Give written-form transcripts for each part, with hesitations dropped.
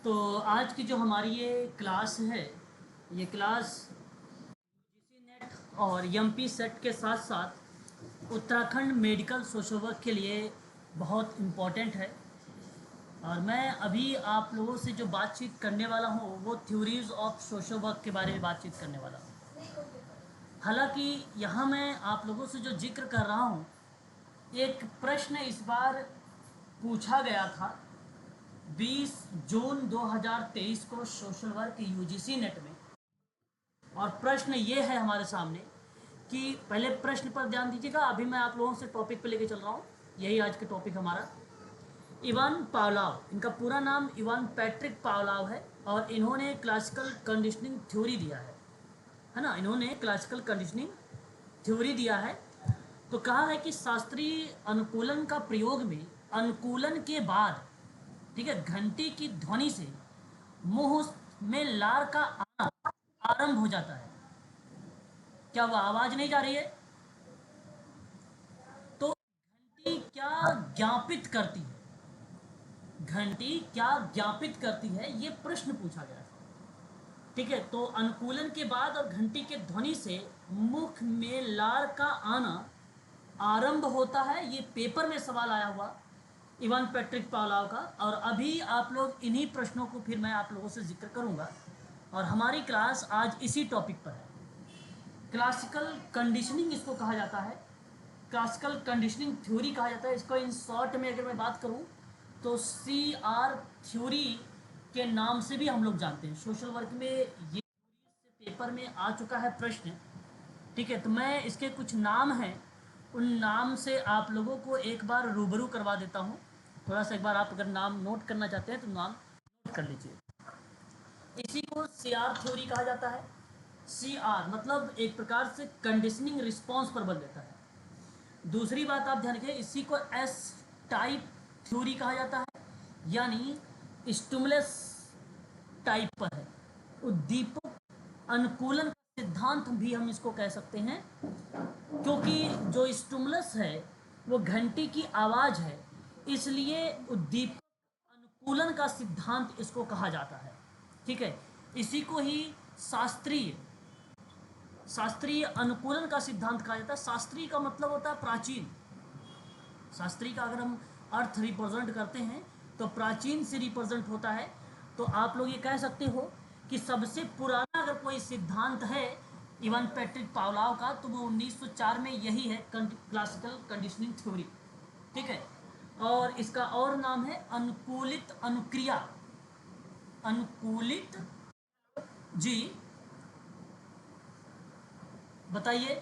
तो आज की जो हमारी ये क्लास है, ये क्लास यूजीसी नेट और एमपी सेट के साथ साथ उत्तराखंड मेडिकल सोशल वर्क के लिए बहुत इम्पोर्टेंट है। और मैं अभी आप लोगों से जो बातचीत करने वाला हूँ वो थ्योरीज ऑफ सोशल वर्क के बारे में बातचीत करने वाला हूँ। हालांकि यहाँ मैं आप लोगों से जो जिक्र कर रहा हूँ, एक प्रश्न इस बार पूछा गया था 20 जून 2023 को सोशल वर्क यूजीसी नेट में। और प्रश्न ये है हमारे सामने कि पहले प्रश्न पर ध्यान दीजिएगा, अभी मैं आप लोगों से टॉपिक पे लेके चल रहा हूँ। यही आज का टॉपिक हमारा। इवान पावलोव, इनका पूरा नाम इवान पैट्रिक पावलोव है और इन्होंने क्लासिकल कंडीशनिंग थ्योरी दिया है ना। इन्होंने क्लासिकल कंडीशनिंग थ्योरी दिया है। तो कहा है कि शास्त्रीय अनुकूलन का प्रयोग में अनुकूलन के बाद, ठीक है, घंटी की ध्वनि से मुंह में लार का आना आरंभ हो जाता है। क्या वह आवाज नहीं जा रही है? तो घंटी क्या ज्ञापित करती है? घंटी क्या ज्ञापित करती है, ये प्रश्न पूछा गया था। ठीक है, तो अनुकूलन के बाद और घंटी के ध्वनि से मुख में लार का आना आरंभ होता है। ये पेपर में सवाल आया हुआ इवान पैट्रिक पावलोव का। और अभी आप लोग इन्हीं प्रश्नों को फिर मैं आप लोगों से जिक्र करूंगा। और हमारी क्लास आज इसी टॉपिक पर है। क्लासिकल कंडीशनिंग इसको कहा जाता है, क्लासिकल कंडीशनिंग थ्योरी कहा जाता है इसको। इन शॉर्ट में अगर मैं बात करूं तो CR थ्योरी के नाम से भी हम लोग जानते हैं। सोशल वर्क में ये पेपर में आ चुका है प्रश्न। ठीक है, तो मैं इसके कुछ नाम हैं, उन नाम से आप लोगों को एक बार रूबरू करवा देता हूँ। थोड़ा सा एक बार आप अगर नाम नोट करना चाहते हैं तो नाम नोट कर लीजिए। इसी को CR थ्योरी कहा जाता है। CR मतलब एक प्रकार से कंडीशनिंग रिस्पॉन्स पर बल देता है। दूसरी बात आप ध्यान रखिए, इसी को S टाइप थ्योरी कहा जाता है, यानी स्टिमुलस टाइप पर है। उद्दीपक अनुकूलन का सिद्धांत भी हम इसको कह सकते हैं, क्योंकि जो स्टिमुलस है वो घंटी की आवाज है, इसलिए उद्दीपक अनुकूलन का सिद्धांत इसको कहा जाता है। ठीक है, इसी को ही शास्त्रीय अनुकूलन का सिद्धांत कहा जाता है। शास्त्रीय का मतलब होता है प्राचीन। शास्त्रीय का अगर हम अर्थ रिप्रेजेंट करते हैं तो प्राचीन से रिप्रेजेंट होता है। तो आप लोग ये कह सकते हो कि सबसे पुराना अगर कोई सिद्धांत है इवान पैट्रिक पावलोव का, तो वो 1904 में यही है, क्लासिकल कंडीशनिंग थ्योरी। ठीक है, और इसका और नाम है अनुकूलित अनुक्रिया। अनुकूलित, जी बताइए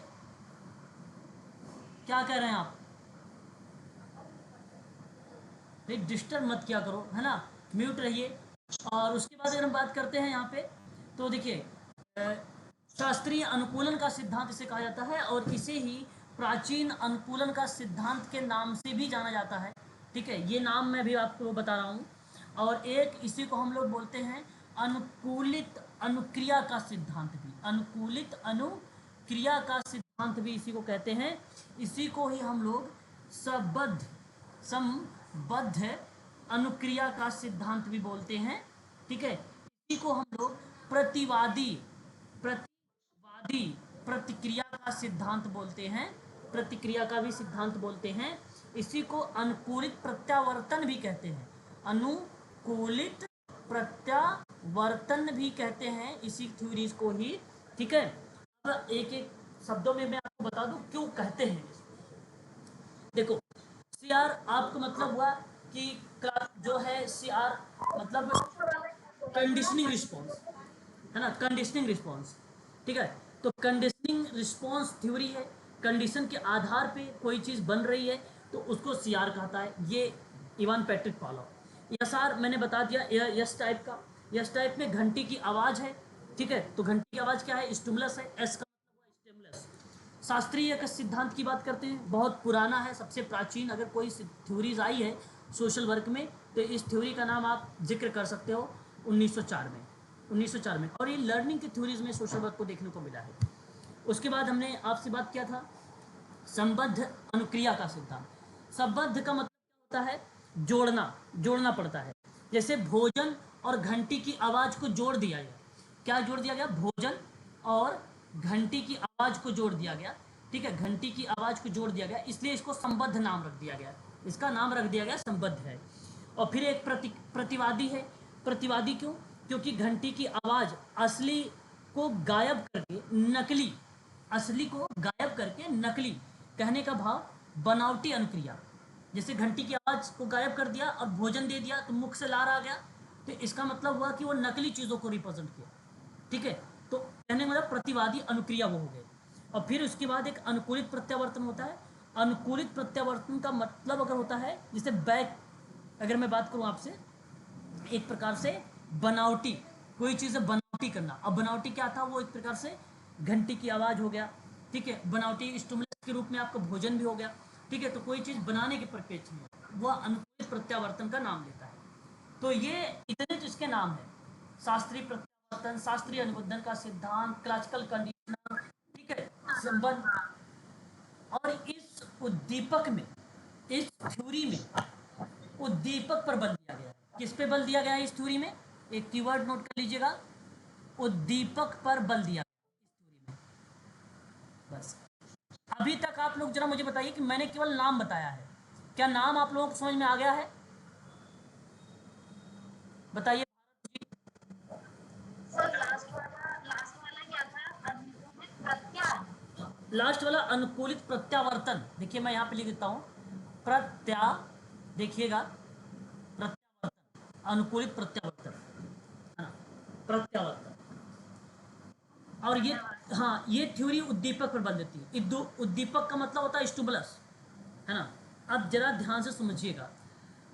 क्या कह रहे हैं आप? डिस्टर्ब मत किया करो, है ना, म्यूट रहिए। और उसके बाद अगर हम बात करते हैं यहाँ पे, तो देखिए शास्त्रीय अनुकूलन का सिद्धांत इसे कहा जाता है और इसे ही प्राचीन अनुकूलन का सिद्धांत के नाम से भी जाना जाता है। ठीक है, ये नाम मैं भी आपको बता रहा हूँ। और एक इसी को हम लोग बोलते हैं अनुकूलित अनुक्रिया का सिद्धांत भी। अनुकूलित अनुक्रिया का सिद्धांत भी इसी को कहते हैं। इसी को ही हम लोग संबद्ध अनुक्रिया का सिद्धांत भी बोलते हैं। ठीक है, इसी को हम लोग प्रतिवादी प्रतिक्रिया का सिद्धांत बोलते हैं। प्रतिक्रिया का भी सिद्धांत बोलते हैं। इसी को अनुकूलित प्रत्यावर्तन भी कहते हैं। अनुकूलित प्रत्यावर्तन भी कहते हैं इसी थ्योरीज को ही। ठीक है, अब एक एक शब्दों में मैं आपको बता दूं क्यों कहते हैं। देखो, CR आपको मतलब हुआ कि जो है CR मतलब कंडीशनिंग रिस्पॉन्स, है ना, कंडीशनिंग रिस्पॉन्स। ठीक है, तो कंडीशनिंग रिस्पॉन्स थ्योरी है। कंडीशन के आधार पे कोई चीज़ बन रही है तो उसको CR कहता है। ये इवान पैट्रिक पावलोव। SR मैंने बता दिया, यस टाइप का। यस टाइप में घंटी की आवाज़ है। ठीक है, तो घंटी की आवाज़ क्या है? स्टिमुलस है। S का मतलब हुआ स्टिमुलस। शास्त्रीय का सिद्धांत की बात करते हैं, बहुत पुराना है, सबसे प्राचीन अगर कोई थ्योरीज आई है सोशल वर्क में तो इस थ्योरी का नाम आप जिक्र कर सकते हो 1904 में। और ये लर्निंग की थ्योरीज में सोशल वर्क को देखने को मिला है। उसके बाद हमने आपसे बात किया था संबद्ध अनुक्रिया का सिद्धांत। संबद्ध का मतलब क्या होता है? जोड़ना पड़ता है। जैसे भोजन और घंटी की आवाज़ को जोड़ दिया गया। क्या जोड़ दिया गया? भोजन और घंटी की आवाज़ को जोड़ दिया गया। ठीक है, घंटी की आवाज़ को जोड़ दिया गया, इसलिए इसको संबद्ध नाम रख दिया गया। इसका नाम रख दिया गया संबद्ध है। और फिर एक प्रतिवादी है। प्रतिवादी क्यों? क्योंकि घंटी की आवाज़ असली को गायब करके नकली, असली को गायब करके नकली, कहने का भाव बनावटी अनुक्रिया। जैसे घंटी की आवाज़ को गायब कर दिया और भोजन दे दिया तो मुख से लार आ गया, तो इसका मतलब हुआ कि वो नकली चीज़ों को रिप्रेजेंट किया। ठीक है, तो कहने का मतलब प्रतिवादी अनुक्रिया वो हो गए। और फिर उसके बाद एक अनुकूलित प्रत्यावर्तन होता है। अनुकूलित प्रत्यावर्तन का मतलब अगर होता है, जैसे बैक, अगर मैं बात करूं आपसे, एक प्रकार से बनावटी, कोई चीज़ बनावटी करना। अब बनावटी क्या था? वो एक प्रकार से घंटी की आवाज़ हो गया। ठीक है, बनावटी स्टिमुलस के रूप में आपका भोजन भी हो गया। ठीक है, तो कोई चीज़ बनाने के परिप्रेक्ष्य में वह अनुकूलित प्रत्यावर्तन का नाम लेता है। तो ये इतने तो इसके नाम है: शास्त्रीय प्रत्यावर्तन, शास्त्रीय अनुबंधन का सिद्धांत, क्लासिकल कंडीशनर, ठीक है, संबंध। और इस उद्दीपक में, इस थ्योरी में उद्दीपक पर बल दिया गया है। किस पे बल दिया गया है इस थ्योरी में? एक कीवर्ड नोट कर लीजिएगा, उद्दीपक पर बल दिया गया इस थ्योरी में। बस अभी तक आप लोग जरा मुझे बताइए कि मैंने केवल नाम बताया है, क्या नाम आप लोगों को समझ में आ गया है? बताइए। लास्ट वाला अनुकूलित प्रत्यावर्तन, देखिए मैं यहाँ पे लिख देता हूँ, देखिएगा, प्रत्यावर्तन, अनुकूलित प्रत्यावर्तन, है ना, प्रत्यावर्तन। और ये, हाँ, ये थ्योरी उद्दीपक पर बल देती है। उद्दीपक का मतलब होता है स्टिमुलस, है ना। अब जरा ध्यान से समझिएगा,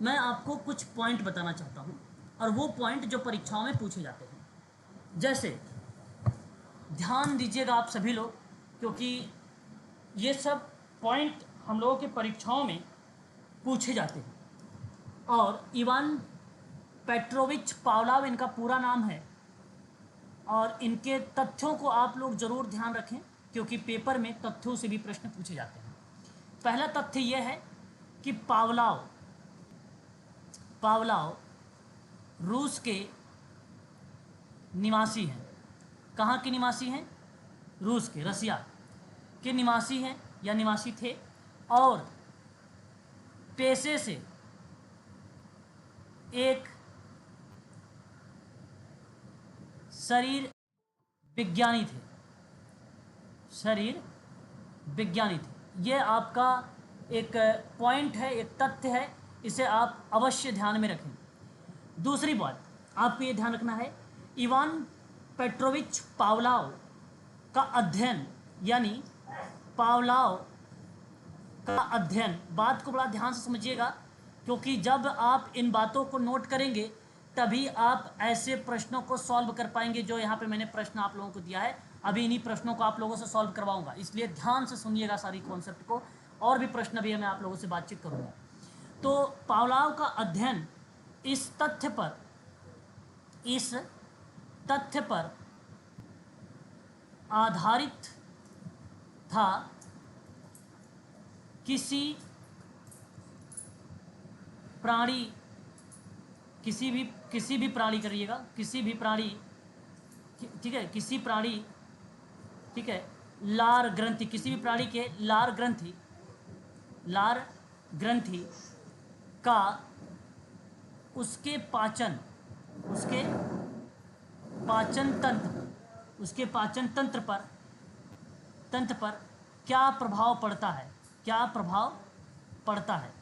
मैं आपको कुछ पॉइंट बताना चाहता हूँ, और वो पॉइंट जो परीक्षाओं में पूछे जाते हैं। जैसे ध्यान दीजिएगा आप सभी लोग, क्योंकि ये सब पॉइंट हम लोगों के परीक्षाओं में पूछे जाते हैं। और इवान पेट्रोविच पावलाव इनका पूरा नाम है, और इनके तथ्यों को आप लोग जरूर ध्यान रखें, क्योंकि पेपर में तथ्यों से भी प्रश्न पूछे जाते हैं। पहला तथ्य यह है कि पावलाव रूस के निवासी हैं। कहाँ के निवासी हैं? रूस के, रसिया के निवासी हैं या निवासी थे, और पेशे से एक शरीर विज्ञानी थे। शरीर विज्ञानी थे। ये आपका एक पॉइंट है, एक तथ्य है, इसे आप अवश्य ध्यान में रखें। दूसरी बात आपको ये ध्यान रखना है, इवान पेट्रोविच पावलाव का अध्ययन, यानी पावलाव का अध्ययन, बात को बड़ा ध्यान से समझिएगा, क्योंकि जब आप इन बातों को नोट करेंगे तभी आप ऐसे प्रश्नों को सॉल्व कर पाएंगे जो यहाँ पे मैंने प्रश्न आप लोगों को दिया है। अभी इन्हीं प्रश्नों को आप लोगों से सॉल्व करवाऊंगा, इसलिए ध्यान से सुनिएगा सारी कॉन्सेप्ट को। और भी प्रश्न भी मैं आप लोगों से बातचीत करूँगा। तो पावलाव का अध्ययन इस तथ्य पर आधारित था, किसी प्राणी, किसी भी प्राणी करिएगा, किसी भी प्राणी, ठीक है, किसी प्राणी, ठीक है, लार ग्रंथि, किसी भी प्राणी के लार ग्रंथि का उसके पाचन तंत्र पर क्या प्रभाव पड़ता है।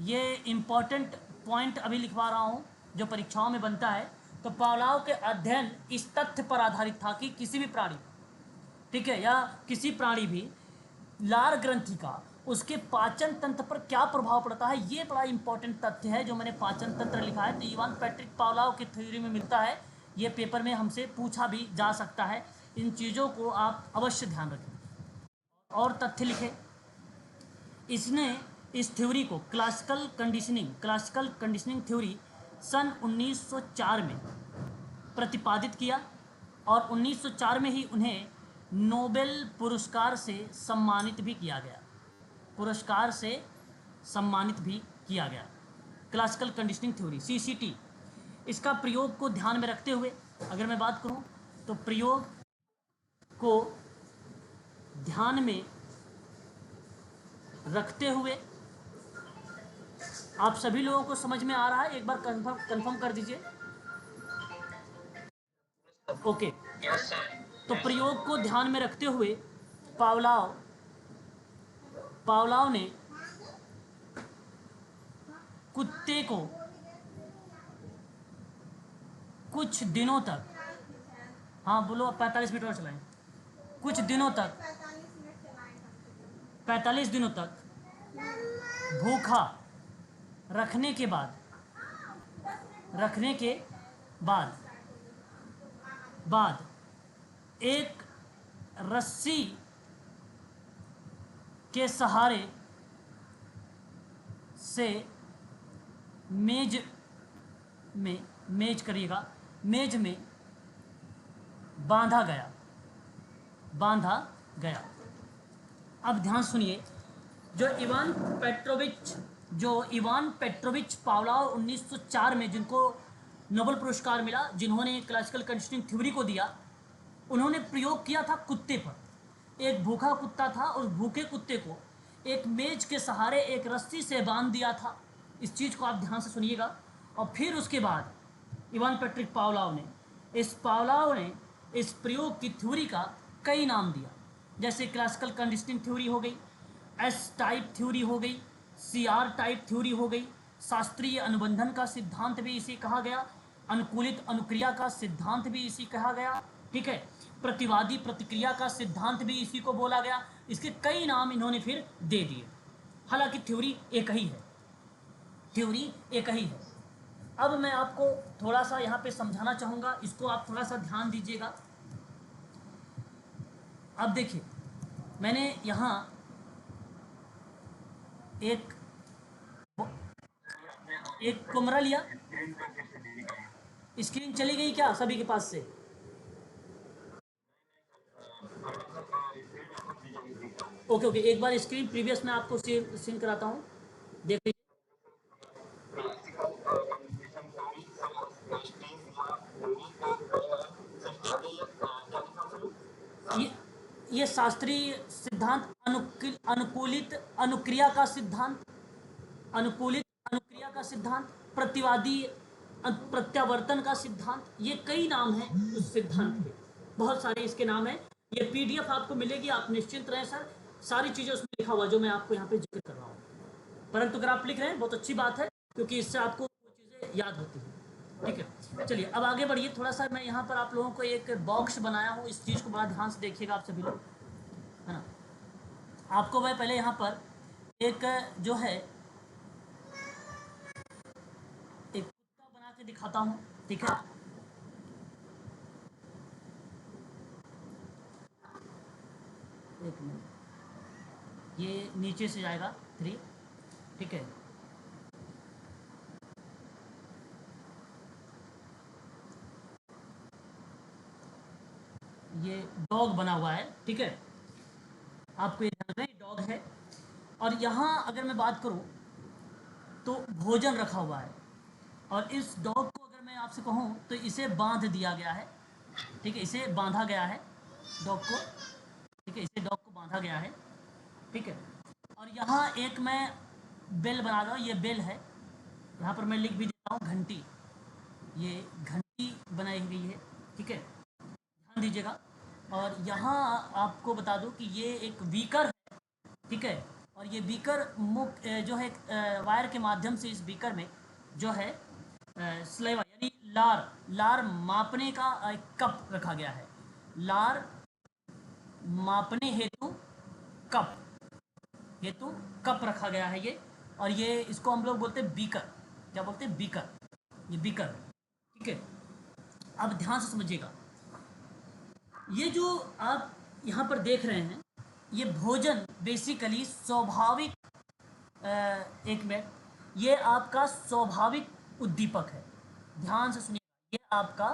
ये इम्पॉर्टेंट पॉइंट अभी लिखवा रहा हूँ जो परीक्षाओं में बनता है। तो पावलाव के अध्ययन इस तथ्य पर आधारित था कि किसी भी प्राणी, ठीक है, या किसी प्राणी भी लार ग्रंथि का उसके पाचन तंत्र पर क्या प्रभाव पड़ता है, ये बड़ा इंपॉर्टेंट तथ्य है जो मैंने पाचन तंत्र लिखा है। तो इवान पैट्रिक पावलाव की थ्योरी में मिलता है, ये पेपर में हमसे पूछा भी जा सकता है। इन चीज़ों को आप अवश्य ध्यान रखें। और तथ्य लिखे, इसने इस थ्योरी को क्लासिकल कंडीशनिंग थ्योरी सन 1904 में प्रतिपादित किया, और 1904 में ही उन्हें नोबेल पुरस्कार से सम्मानित भी किया गया। क्लासिकल कंडीशनिंग थ्योरी, CCT, इसका प्रयोग को ध्यान में रखते हुए अगर मैं बात करूं तो प्रयोग को ध्यान में रखते हुए आप सभी लोगों को समझ में आ रहा है? एक बार कंफर्म कर दीजिए। ओके। तो प्रयोग को ध्यान में रखते हुए पावलाव ने कुत्ते को कुछ दिनों तक, हाँ बोलो, 45 मिनट और चलाएं, कुछ दिनों तक 45 दिनों तक भूखा रखने के बाद एक रस्सी के सहारे से मेज में बांधा गया। अब ध्यान सुनिए, जो इवान पेट्रोविच पावलोव 1904 में जिनको नोबेल पुरस्कार मिला, जिन्होंने क्लासिकल कंडीशनिंग थ्योरी को दिया, उन्होंने प्रयोग किया था कुत्ते पर। एक भूखा कुत्ता था, उस भूखे कुत्ते को एक मेज के सहारे एक रस्सी से बांध दिया था। इस चीज़ को आप ध्यान से सुनिएगा। और फिर उसके बाद इवान पेट्रिक पावलोव ने इस प्रयोग की थ्योरी का कई नाम दिया, जैसे क्लासिकल कंडीशनिंग थ्योरी हो गई, एस टाइप थ्योरी हो गई, CR टाइप थ्योरी हो गई, शास्त्रीय अनुबंधन का सिद्धांत भी इसी कहा गया, अनुकूलित अनुक्रिया का सिद्धांत भी इसी कहा गया, ठीक है, प्रतिवादी प्रतिक्रिया का सिद्धांत भी इसी को बोला गया। इसके कई नाम इन्होंने फिर दे दिए। हालांकि थ्योरी एक ही है। अब मैं आपको थोड़ा सा यहाँ पे समझाना चाहूँगा, इसको आप थोड़ा सा ध्यान दीजिएगा। अब देखिए, मैंने यहाँ एक कमरा लिया। स्क्रीन चली गई क्या सभी के पास से? ओके, एक बार स्क्रीन प्रीवियस में आपको सीन कराता हूँ, देख लीजिए। ये शास्त्रीय सिद्धांत, अनुकूलित अनुक्रिया का सिद्धांत, प्रतिवादी प्रत्यावर्तन का सिद्धांत, ये कई नाम हैं उस सिद्धांत के, बहुत सारे इसके नाम हैं। ये PDF आपको मिलेगी, आप निश्चिंत रहें सर, सारी चीज़ें उसमें लिखा हुआ जो मैं आपको यहाँ पे जिक्र कर रहा हूँ। परंतु अगर आप लिख रहे हैं बहुत अच्छी बात है, क्योंकि इससे आपको चीज़ें याद होती हैं। ठीक है, चलिए अब आगे बढ़िए। थोड़ा सा मैं यहाँ पर आप लोगों को एक बॉक्स बनाया हूँ, इस चीज़ को बड़ा ध्यान से देखिएगा आप सभी लोग, है ना। आपको मैं पहले यहाँ पर एक जो है एक कुत्ता बना के दिखाता हूँ, ठीक है। एक मिनट, ये नीचे से जाएगा 3, ठीक है। ये डॉग बना हुआ है, ठीक है, आपको ये ध्यान रखना, डॉग है। और यहाँ अगर मैं बात करूँ तो भोजन रखा हुआ है, और इस डॉग को अगर मैं आपसे कहूँ तो इसे बांध दिया गया है, ठीक है, इसे बांधा गया है डॉग को, ठीक है, इसे डॉग को बांधा गया है, ठीक है। और यहाँ एक मैं बेल बना रहा हूँ, ये बेल है, यहाँ पर मैं लिख भी देता हूँ घंटी, ये घंटी बनाई गई है, ठीक है, ध्यान दीजिएगा। और यहाँ आपको बता दूँ कि ये एक बीकर है, ठीक है, और ये बीकर जो है वायर के माध्यम से इस बीकर में जो है स्लेवा यानी लार मापने का एक कप रखा गया है, लार मापने हेतु कप रखा गया है ये। और ये इसको हम लोग बोलते हैं बीकर, क्या बोलते हैं? बीकर, ये बीकर, ठीक है। अब ध्यान से समझिएगा, ये जो आप यहाँ पर देख रहे हैं, ये भोजन बेसिकली स्वाभाविक, एक मिनट, ये आपका स्वाभाविक उद्दीपक है, ध्यान से सुनिए, ये आपका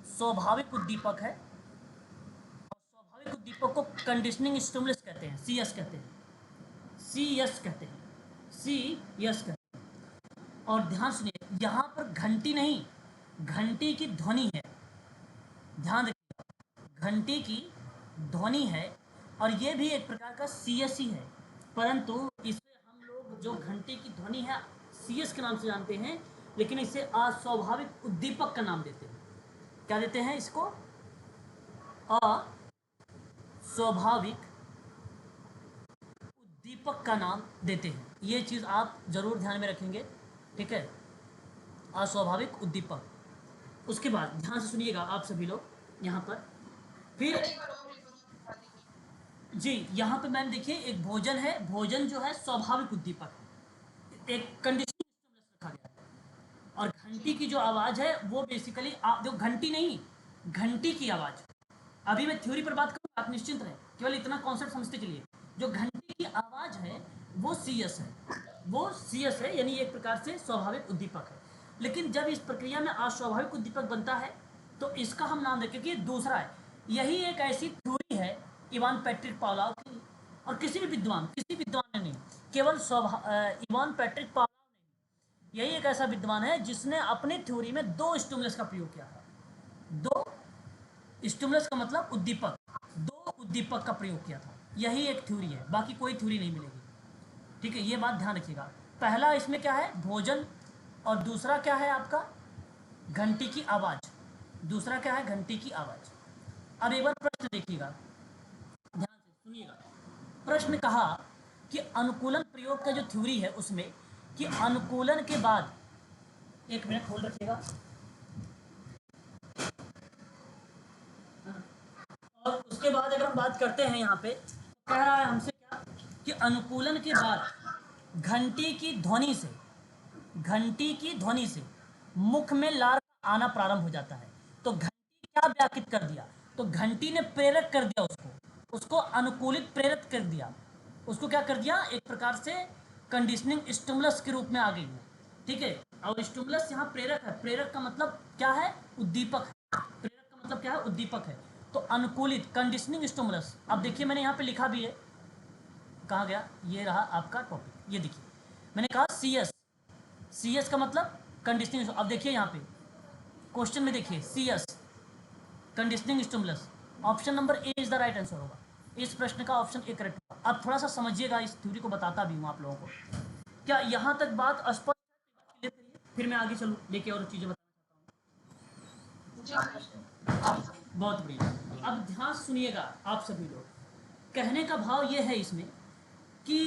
स्वाभाविक उद्दीपक है। और स्वाभाविक उद्दीपक को कंडीशनिंग स्टिमुलस कहते हैं, CS कहते हैं, CS कहते हैं। और ध्यान सुनिए, यहाँ पर घंटी नहीं, घंटी की ध्वनि है, ध्यान रखिएगा, घंटी की ध्वनि है, और ये भी एक प्रकार का सीएस ही है, परंतु इसे हम लोग जो घंटी की ध्वनि है सीएस के नाम से जानते हैं, लेकिन इसे अस्वाभाविक उद्दीपक का नाम देते हैं। क्या देते हैं इसको? अस्वाभाविक उद्दीपक का नाम देते हैं। ये चीज़ आप जरूर ध्यान में रखेंगे, ठीक है, अस्वाभाविक उद्दीपक। उसके बाद ध्यान से सुनिएगा आप सभी लोग यहाँ पर, फिर जी यहाँ पे मैम देखिए, एक भोजन है, भोजन जो है स्वाभाविक उद्दीपक है, एक कंडीशनल रखा गया है, और घंटी की जो आवाज़ है वो बेसिकली आप देखो, घंटी नहीं, घंटी की आवाज़। अभी मैं थ्योरी पर बात करूँ, आप निश्चिंत रहें, केवल इतना कॉन्सेप्ट समझते चलिए। जो घंटी की आवाज़ है वो सीएस है, वो सीएस है, यानी एक प्रकार से स्वाभाविक उद्दीपक है। लेकिन जब इस प्रक्रिया में अस्वाभाविक उद्दीपक बनता है तो इसका हम नाम देखें कि दूसरा है। यही एक ऐसी थ्योरी है इवान पैट्रिक पावलोव की, और किसी भी विद्वान ने नहीं, केवल इवान पैट्रिक पावलोव ने, यही एक ऐसा विद्वान है जिसने अपनी थ्योरी में दो स्टिमुलस का प्रयोग किया था। दो स्टिमुलस का मतलब उद्दीपक, दो उद्दीपक का प्रयोग किया था। यही एक थ्योरी है, बाकी कोई थ्योरी नहीं मिलेगी, ठीक है, ये बात ध्यान रखिएगा। पहला इसमें क्या है? भोजन, और दूसरा क्या है आपका? घंटी की आवाज़। दूसरा क्या है? घंटी की आवाज़। अब एक बार प्रश्न देखिएगा, ध्यान से सुनिएगा। प्रश्न कहा कि अनुकूलन प्रयोग का जो थ्योरी है उसमें, कि अनुकूलन के बाद, एक मिनट होल्ड रखिएगा, और उसके बाद अगर हम बात करते हैं यहाँ पे, तो कह रहा है हमसे क्या, कि अनुकूलन के बाद घंटी की ध्वनि से, घंटी की ध्वनि से मुख में लार का आना प्रारंभ हो जाता है। तो घंटी क्या व्याकृत कर दिया? तो घंटी ने प्रेरक कर दिया उसको, उसको अनुकूलित प्रेरक कर दिया, उसको क्या कर दिया? एक प्रकार से कंडीशनिंग स्टिमुलस के रूप में आ गई है, ठीक है। और स्टिमुलस यहाँ प्रेरक है, प्रेरक का मतलब क्या है? उद्दीपक है, प्रेरक का मतलब क्या है? उद्दीपक है। तो अनुकूलित कंडीशनिंग स्टिमुलस, अब देखिए मैंने यहाँ पे लिखा भी है, कहाँ गया? ये रहा आपका टॉपिक, ये देखिए मैंने कहा सीएस, सीएस का मतलब कंडीशनिंग। अब देखिए यहाँ पे क्वेश्चन में देखिए, CS conditioning stimulus, option number A is the right answer होगा। इस प्रश्न का ऑप्शन ए करेक्ट होगा। अब थोड़ा सा समझिएगा, इस थ्योरी को बताता भी हूँ आप लोगों को। क्या यहाँ तक बात स्पष्ट है? फिर मैं आगे चलूँ, लेके और चीज़ें बताना चाहता हूँ। बहुत बढ़िया। अब ध्यान सुनिएगा आप सभी लोग, कहने का भाव ये है इसमें कि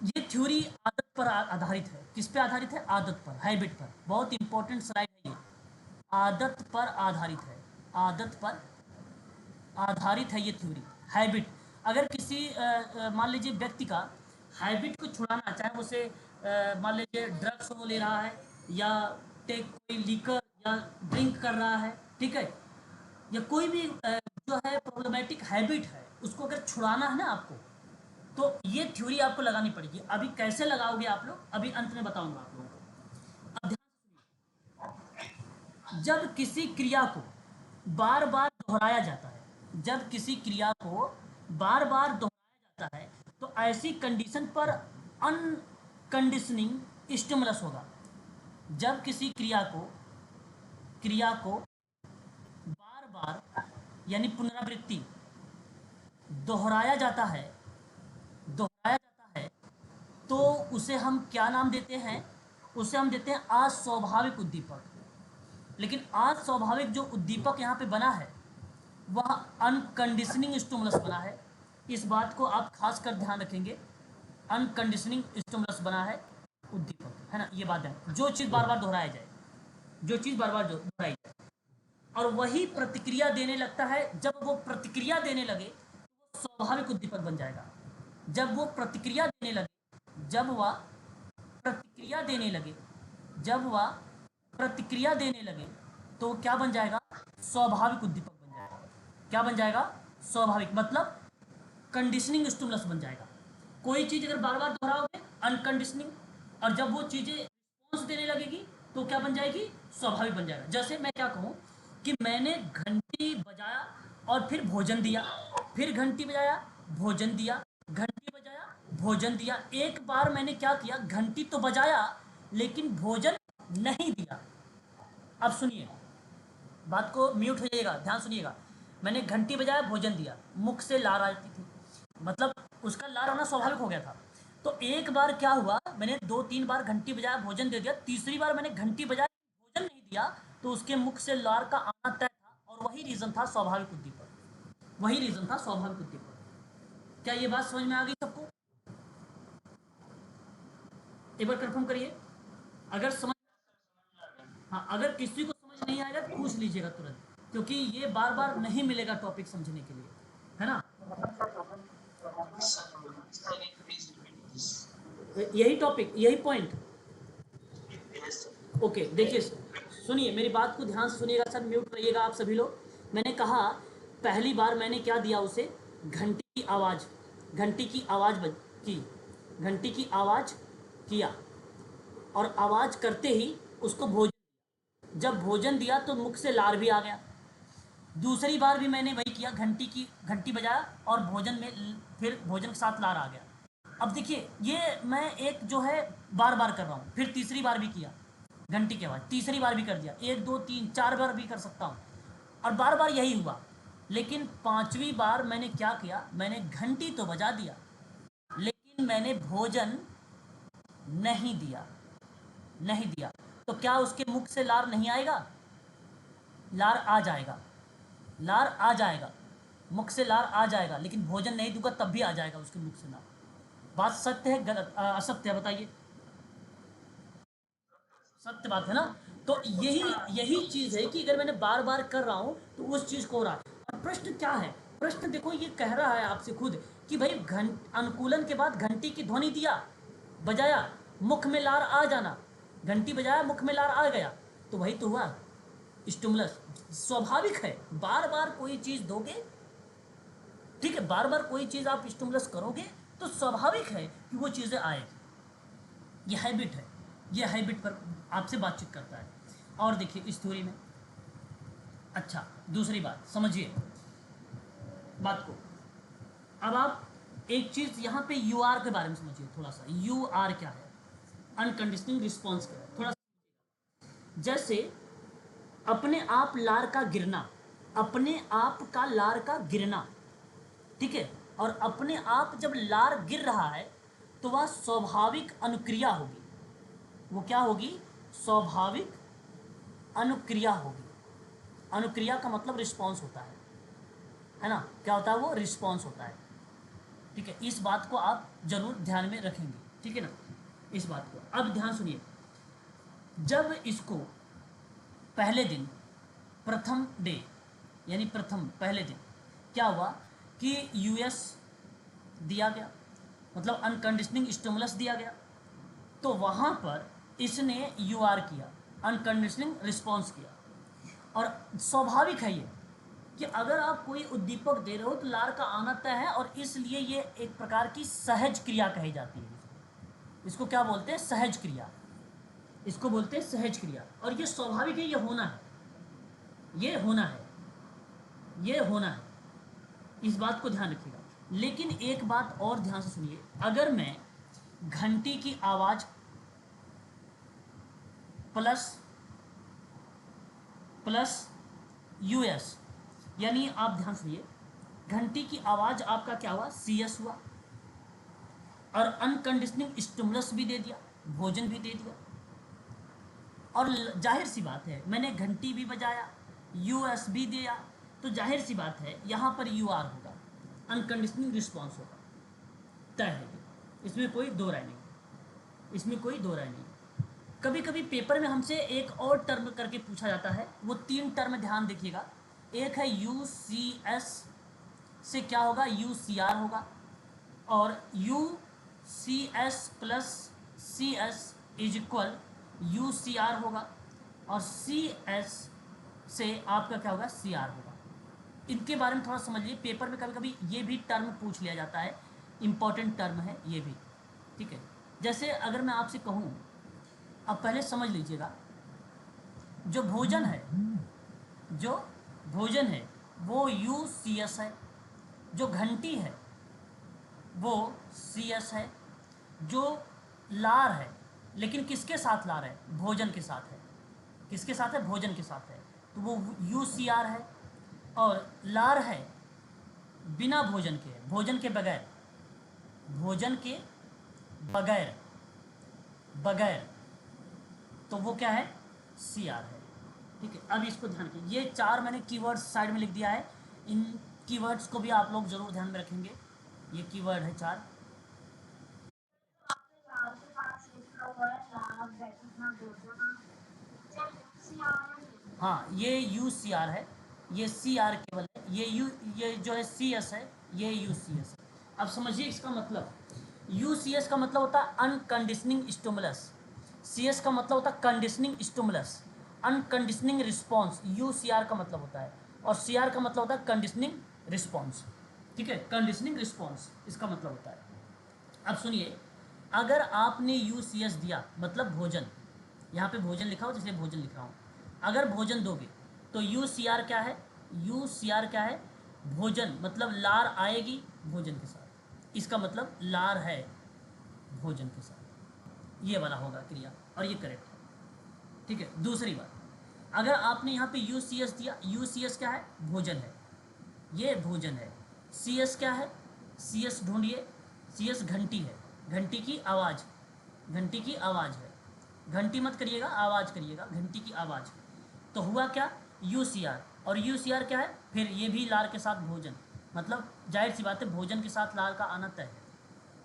ये थ्योरी आदत पर आधारित है। किस पे आधारित है? आदत पर, हैबिट पर। बहुत इंपॉर्टेंट स्लाइड है ये, आदत पर आधारित है, आदत पर आधारित है ये थ्योरी, हैबिट। अगर किसी मान लीजिए व्यक्ति का हैबिट को छुड़ाना, चाहे उसे मान लीजिए ड्रग्स वो ले रहा है, या टेक कोई लीकर या ड्रिंक कर रहा है, ठीक है, या कोई भी जो है प्रॉब्लमेटिक हैबिट है, उसको अगर छुड़ाना है ना आपको, तो ये थ्योरी आपको लगानी पड़ेगी। अभी कैसे लगाओगे आप लोग, अभी अंत में बताऊंगा आप लोगों को। अब ध्यान से, जब किसी क्रिया को बार बार दोहराया जाता है, जब किसी क्रिया को बार बार दोहराया जाता है, तो ऐसी कंडीशन पर अनकंडीशनिंग स्टिमुलस होगा। जब किसी क्रिया को बार बार यानी पुनरावृत्ति दोहराया जाता है, दोहराया जाता है, तो उसे हम क्या नाम देते हैं? उसे हम देते हैं अस्वाभाविक उद्दीपक। लेकिन अस्वाभाविक जो उद्दीपक यहाँ पे बना है वह अनकंडीशनिंग स्टिमुलस बना है। इस बात को आप खास कर ध्यान रखेंगे, अनकंडीशनिंग स्टिमुलस बना है उद्दीपक, है ना, ये बात है। जो चीज़ बार बार दोहराया जाए, जो चीज़ बार बार दोहराई जाए, और वही प्रतिक्रिया देने लगता है, जब वो प्रतिक्रिया देने लगे तो वो स्वाभाविक उद्दीपक बन जाएगा। जब वो प्रतिक्रिया देने लगे, जब वह प्रतिक्रिया देने लगे, जब वह प्रतिक्रिया देने लगे, तो क्या बन जाएगा? स्वाभाविक उद्दीपक बन जाएगा। क्या बन जाएगा? स्वाभाविक, मतलब कंडीशनिंग स्टिमुलस बन जाएगा। कोई चीज़ अगर बार बार दोहराओगे, अनकंडीशनिंग, और जब वो चीज़ें रिस्पॉन्स देने लगेगी तो क्या बन जाएगी? स्वाभाविक बन जाएगा। जैसे मैं क्या कहूँ कि मैंने घंटी बजाया और फिर भोजन दिया, फिर घंटी बजाया, भोजन दिया, घंटी बजाया, भोजन दिया। एक बार मैंने क्या किया, घंटी तो बजाया लेकिन भोजन नहीं दिया। अब सुनिए, बात को म्यूट हो जाइएगा, ध्यान सुनिएगा। मैंने घंटी बजाया, भोजन दिया, मुख से लार आती थी, मतलब उसका लार आना स्वाभाविक हो गया था। तो एक बार क्या हुआ, मैंने 2-3 बार घंटी बजाया, भोजन दे दिया, तीसरी बार मैंने घंटी बजाया, भोजन नहीं दिया, तो उसके मुख से लार का आना तय था, और वही रीजन था स्वाभाविक उद्दीपक, वही रीजन था स्वाभाविक उद्दीपक। क्या ये बात समझ में आ गई सबको? एक बार कंफर्म करिए। अगर समझ, हाँ, अगर किसी को समझ नहीं आएगा तो पूछ लीजिएगा तुरंत, क्योंकि ये बार बार नहीं मिलेगा टॉपिक समझने के लिए, है ना। यही टॉपिक, यही पॉइंट। ओके, देखिए, सुनिए मेरी बात को ध्यान से सुनिएगा सर, म्यूट रहिएगा आप सभी लोग। मैंने कहा पहली बार मैंने क्या दिया उसे, घंटी की आवाज़, घंटी की आवाज़ की, घंटी की आवाज़ किया, और आवाज़ करते ही उसको भोजन, जब भोजन दिया तो मुख से लार भी आ गया। दूसरी बार भी मैंने वही किया, घंटी बजाया और भोजन में फिर भोजन के साथ लार आ गया। अब देखिए ये मैं एक जो है बार बार कर रहा हूँ, फिर तीसरी बार भी किया घंटी के बाद, तीसरी बार भी कर दिया, 1 2 3 4 बार भी कर सकता हूँ, और बार बार यही हुआ। लेकिन पांचवी बार मैंने क्या किया, मैंने घंटी तो बजा दिया, लेकिन मैंने भोजन नहीं दिया, नहीं दिया। तो क्या उसके मुख से लार नहीं आएगा? लार आ जाएगा, लार आ जाएगा, मुख से लार आ जाएगा, लेकिन भोजन नहीं दूंगा तब भी आ जाएगा उसके मुख से लार। बात सत्य है गलत, असत्य है बताइए? सत्य बात है ना। तो यही चीज है कि अगर मैंने बार बार कर रहा हूं तो उस चीज को हो रहा है। और प्रश्न क्या है, प्रश्न देखो ये कह रहा है आपसे खुद कि भाई अनुकूलन के बाद घंटी की ध्वनि दिया, बजाया, मुख में लार आ जाना, घंटी बजाया मुख में लार आ गया, तो वही तो हुआ स्टिमुलस। स्वाभाविक है, बार बार कोई चीज दोगे, ठीक है, बार बार कोई चीज आप स्टिमुलस करोगे तो स्वाभाविक है कि वो चीजें आएगी। ये हैबिट है, ये हैबिट पर आपसे बातचीत करता है। और देखिए इस थ्योरी में, अच्छा दूसरी बात समझिए बात को। अब आप एक चीज यहाँ पे यू आर के बारे में समझिए थोड़ा सा। यू आर क्या है, अनकंडीशनिंग रिस्पॉन्स क्या है, थोड़ा सा। जैसे अपने आप लार का गिरना, अपने आप का लार का गिरना, ठीक है, और अपने आप जब लार गिर रहा है तो वह स्वाभाविक अनुक्रिया होगी। वो क्या होगी? स्वाभाविक अनुक्रिया होगी। अनुक्रिया का मतलब रिस्पॉन्स होता है ना। क्या होता है वो? रिस्पॉन्स होता है, ठीक है। इस बात को आप जरूर ध्यान में रखेंगे, ठीक है ना, इस बात को। अब ध्यान सुनिए, जब इसको पहले दिन, प्रथम डे, यानी प्रथम पहले दिन क्या हुआ कि यूएस दिया गया, मतलब अनकंडीशनिंग स्टिमुलस दिया गया, तो वहाँ पर इसने यूआर किया, अनकंडीशनिंग रिस्पॉन्स किया। और स्वाभाविक है ये कि अगर आप कोई उद्दीपक दे रहे हो तो लार का आना तय है, और इसलिए ये एक प्रकार की सहज क्रिया कही जाती है। इसको क्या बोलते हैं? सहज क्रिया, इसको बोलते हैं सहज क्रिया। और ये स्वाभाविक है, ये होना है, ये होना है, ये होना है, इस बात को ध्यान रखिएगा। लेकिन एक बात और ध्यान से सुनिए, अगर मैं घंटी की आवाज प्लस प्लस यूएस, यानी आप ध्यान सुनिए, घंटी की आवाज आपका क्या हुआ? सीएस हुआ, और अनकंडीशनिंग स्टिमुलस भी दे दिया, भोजन भी दे दिया, और जाहिर सी बात है मैंने घंटी भी बजाया, यूएस भी दिया, तो जाहिर सी बात है यहाँ पर यूआर होगा, अनकंडीशनिंग रिस्पॉन्स होगा, तय है, इसमें कोई दो राय नहीं, इसमें कोई दो राय नहीं। कभी कभी पेपर में हमसे एक और टर्म करके पूछा जाता है, वो 3 टर्म ध्यान देखिएगा। एक है यू सी एस, से क्या होगा? यू सी आर होगा, और U C S plus C S is equal U C R होगा, और सी एस से आपका क्या होगा? सी आर होगा। इनके बारे में थोड़ा समझिए, पेपर में कभी कभी ये भी टर्म पूछ लिया जाता है, इंपॉर्टेंट टर्म है ये भी, ठीक है। जैसे अगर मैं आपसे कहूँ, अब पहले समझ लीजिएगा, जो भोजन है, जो भोजन है वो यू सी एस है, जो घंटी है वो सी एस है, जो लार है, लेकिन किसके साथ लार है? भोजन के साथ है। किसके साथ है? भोजन के साथ है। तो वो UCR है। और लार है बिना भोजन के, भोजन के बगैर, भोजन के बगैर, बगैर, तो वो क्या है, CR है। ठीक है, अब इसको ध्यान रखिए, ये 4 मैंने कीवर्ड्स साइड में लिख दिया है, इन कीवर्ड्स को भी आप लोग जरूर ध्यान में रखेंगे। ये कीवर्ड है 4। हाँ, ये UCR है, ये CR केवल है, ये जो है CS है, ये UCS है। अब समझिए इसका मतलब, UCS का मतलब होता है अनकंडीशनिंग स्टिमुलस, CS का मतलब होता है कंडीशनिंग स्टिमुलस, अनकंडीशनिंग रिस्पॉन्स UCR का मतलब होता है, और CR का मतलब होता है कंडीशनिंग रिस्पॉन्स। ठीक है, कंडीशनिंग रिस्पॉन्स इसका मतलब होता है। अब सुनिए, अगर आपने UCS दिया मतलब भोजन, यहाँ पे भोजन लिखा हो इसलिए भोजन लिख रहा हूँ, अगर भोजन दोगे तो UCR क्या है, UCR क्या है, भोजन, मतलब लार आएगी भोजन के साथ, इसका मतलब लार है भोजन के साथ, ये वाला होगा क्रिया, और ये करेक्ट है। ठीक है, दूसरी बात, अगर आपने यहाँ पे UCS दिया, UCS क्या है, भोजन है, ये भोजन है। CS क्या है, CS ढूंढिए, CS घंटी है, घंटी की आवाज़, घंटी की आवाज़ है, घंटी मत करिएगा, आवाज़ करिएगा, घंटी की आवाज़। तो हुआ क्या, UCR, और UCR क्या है, फिर ये भी लार के साथ भोजन, मतलब जाहिर सी बात है भोजन के साथ लार का आना तय है।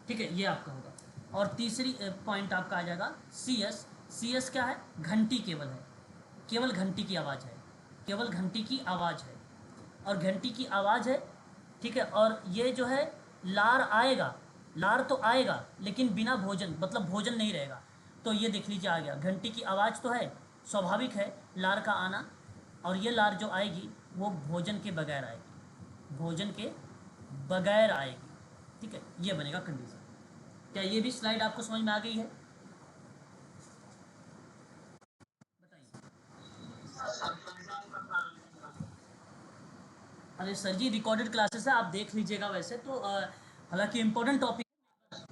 ठीक है, ये आपका होगा। और तीसरी पॉइंट आपका आ जाएगा CS, CS क्या है, घंटी केवल है, केवल घंटी की आवाज़ है, केवल घंटी की आवाज़ है, और घंटी की आवाज़ है। ठीक है, और ये जो है लार आएगा, लार तो आएगा लेकिन बिना भोजन, मतलब भोजन नहीं रहेगा। तो ये देख लीजिए आ गया, घंटी की आवाज़ तो है, स्वाभाविक है लार का आना, और ये लार जो आएगी वो भोजन के बगैर आएगी, भोजन के बगैर आएगी। ठीक है, ये बनेगा कंडीशन। क्या ये भी स्लाइड आपको समझ में आ गई है, बताइए। अरे सर जी, रिकॉर्डेड क्लासेस है, आप देख लीजिएगा वैसे तो, हालांकि इंपॉर्टेंट टॉपिक,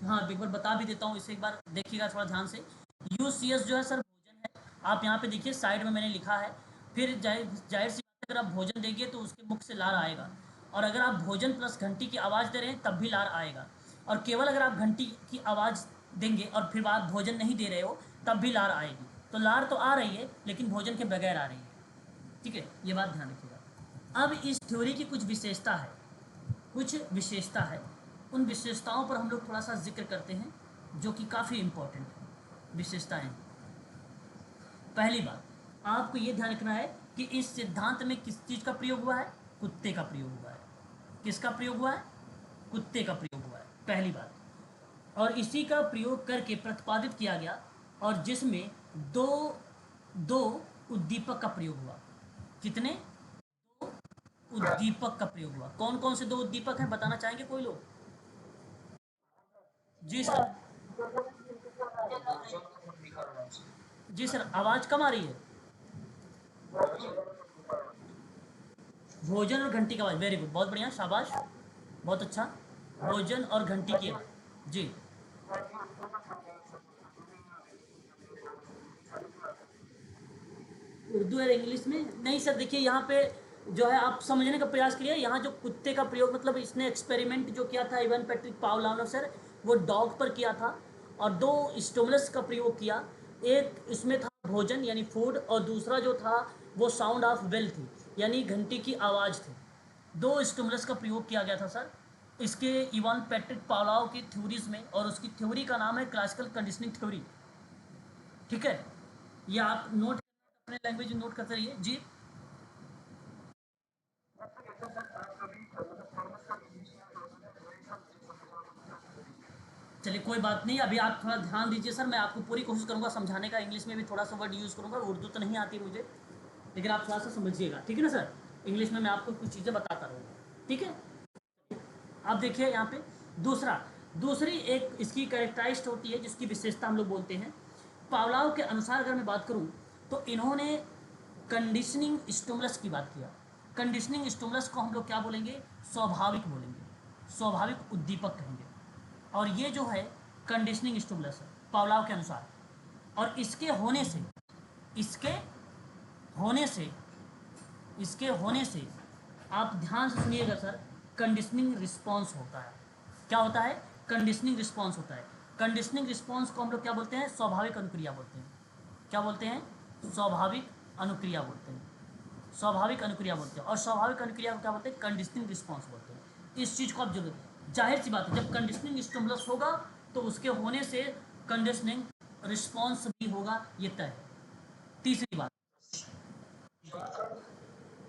हाँ एक बार बता भी देता हूँ, इसे एक बार देखिएगा थोड़ा ध्यान से। UCS जो है सर भोजन है, आप यहाँ पे देखिए साइड में मैंने लिखा है, फिर जाहिर जाहिर सी बात है, अगर आप भोजन देंगे तो उसके मुख से लार आएगा, और अगर आप भोजन प्लस घंटी की आवाज़ दे रहे हैं तब भी लार आएगा, और केवल अगर आप घंटी की आवाज़ देंगे और फिर आप भोजन नहीं दे रहे हो तब भी लार आएगी। तो लार तो आ रही है लेकिन भोजन के बगैर आ रही है। ठीक है, ये बात ध्यान रखिएगा। अब इस थ्योरी की कुछ विशेषता है, कुछ विशेषता है, उन विशेषताओं पर हम लोग थोड़ा सा जिक्र करते हैं जो कि काफ़ी इम्पोर्टेंट है। विशेषताएं, पहली बात, आपको ये ध्यान रखना है कि इस सिद्धांत में किस चीज़ का प्रयोग हुआ है, कुत्ते का प्रयोग हुआ है। किसका प्रयोग हुआ है, कुत्ते का प्रयोग हुआ है, पहली बात। और इसी का प्रयोग करके प्रतिपादित किया गया, और जिसमें दो दो उद्दीपक का प्रयोग हुआ। कितने, उद्दीपक का प्रयोग हुआ। कौन कौन से दो उद्दीपक हैं, बताना चाहेंगे कोई लोग? जी सर, जी सर, आवाज़ कम आ रही है। भोजन और घंटी की आवाज़, वेरी गुड, बहुत बढ़िया, शाबाश, बहुत अच्छा। भोजन और घंटी की आवाज़, जी। उर्दू और इंग्लिश में नहीं सर, देखिए यहाँ पे जो है आप समझने का प्रयास करिए, यहाँ जो कुत्ते का प्रयोग, मतलब इसने एक्सपेरिमेंट जो किया था इवन पैट्रिक पावलोव सर, वो डॉग पर किया था, और दो स्टिमुलस का प्रयोग किया। एक इसमें था भोजन यानी फूड, और दूसरा जो था वो साउंड ऑफ बेल थी, यानी घंटी की आवाज़ थी। दो स्टिमुलस का प्रयोग किया गया था सर इसके इवान पैट्रिक पावलोव की थ्योरीज में, और उसकी थ्योरी का नाम है क्लासिकल कंडीशनिंग थ्योरी। ठीक है, ये आप नोट अपने लैंग्वेज में नोट करते रहिए जी। चलिए कोई बात नहीं, अभी आप थोड़ा ध्यान दीजिए सर, मैं आपको पूरी कोशिश करूंगा समझाने का, इंग्लिश में भी थोड़ा सा वर्ड यूज़ करूंगा, उर्दू तो नहीं आती मुझे, लेकिन आप थोड़ा सा समझिएगा, ठीक है ना सर। इंग्लिश में मैं आपको कुछ चीज़ें बताता रहूँगा, ठीक है। आप देखिए यहाँ पे दूसरा, दूसरी एक इसकी कैरेक्टराइज्ड होती है जिसकी विशेषता हम लोग बोलते हैं, पावलाव के अनुसार अगर मैं बात करूँ तो इन्होंने कंडीशनिंग स्टिमुलस की बात किया। कंडीशनिंग स्टिमुलस को हम लोग क्या बोलेंगे, स्वाभाविक बोलेंगे, स्वाभाविक उद्दीपक कहेंगे। और ये जो है कंडीशनिंग स्टिमुलस है पावलाव के अनुसार, और इसके होने से, इसके होने से इसके होने से आप ध्यान से सुनिएगा सर, कंडीशनिंग रिस्पॉन्स होता है। क्या होता है? कंडीशनिंग रिस्पॉन्स होता है। कंडीशनिंग रिस्पॉन्स को हम लोग क्या बोलते हैं? स्वाभाविक अनुक्रिया बोलते हैं। क्या बोलते हैं? स्वाभाविक अनुक्रिया बोलते हैं। स्वाभाविक अनुक्रिया बोलते हैं। और स्वाभाविक अनुक्रिया को क्या बोलते हैं? कंडीशनिंग रिस्पॉन्स बोलते हैं। इस चीज़ को आप जरूर, जाहिर सी बात है जब कंडीशनिंग स्टिमुलस होगा तो उसके होने से कंडीशनिंग रिस्पॉन्स भी होगा, ये तय है। तीसरी बात,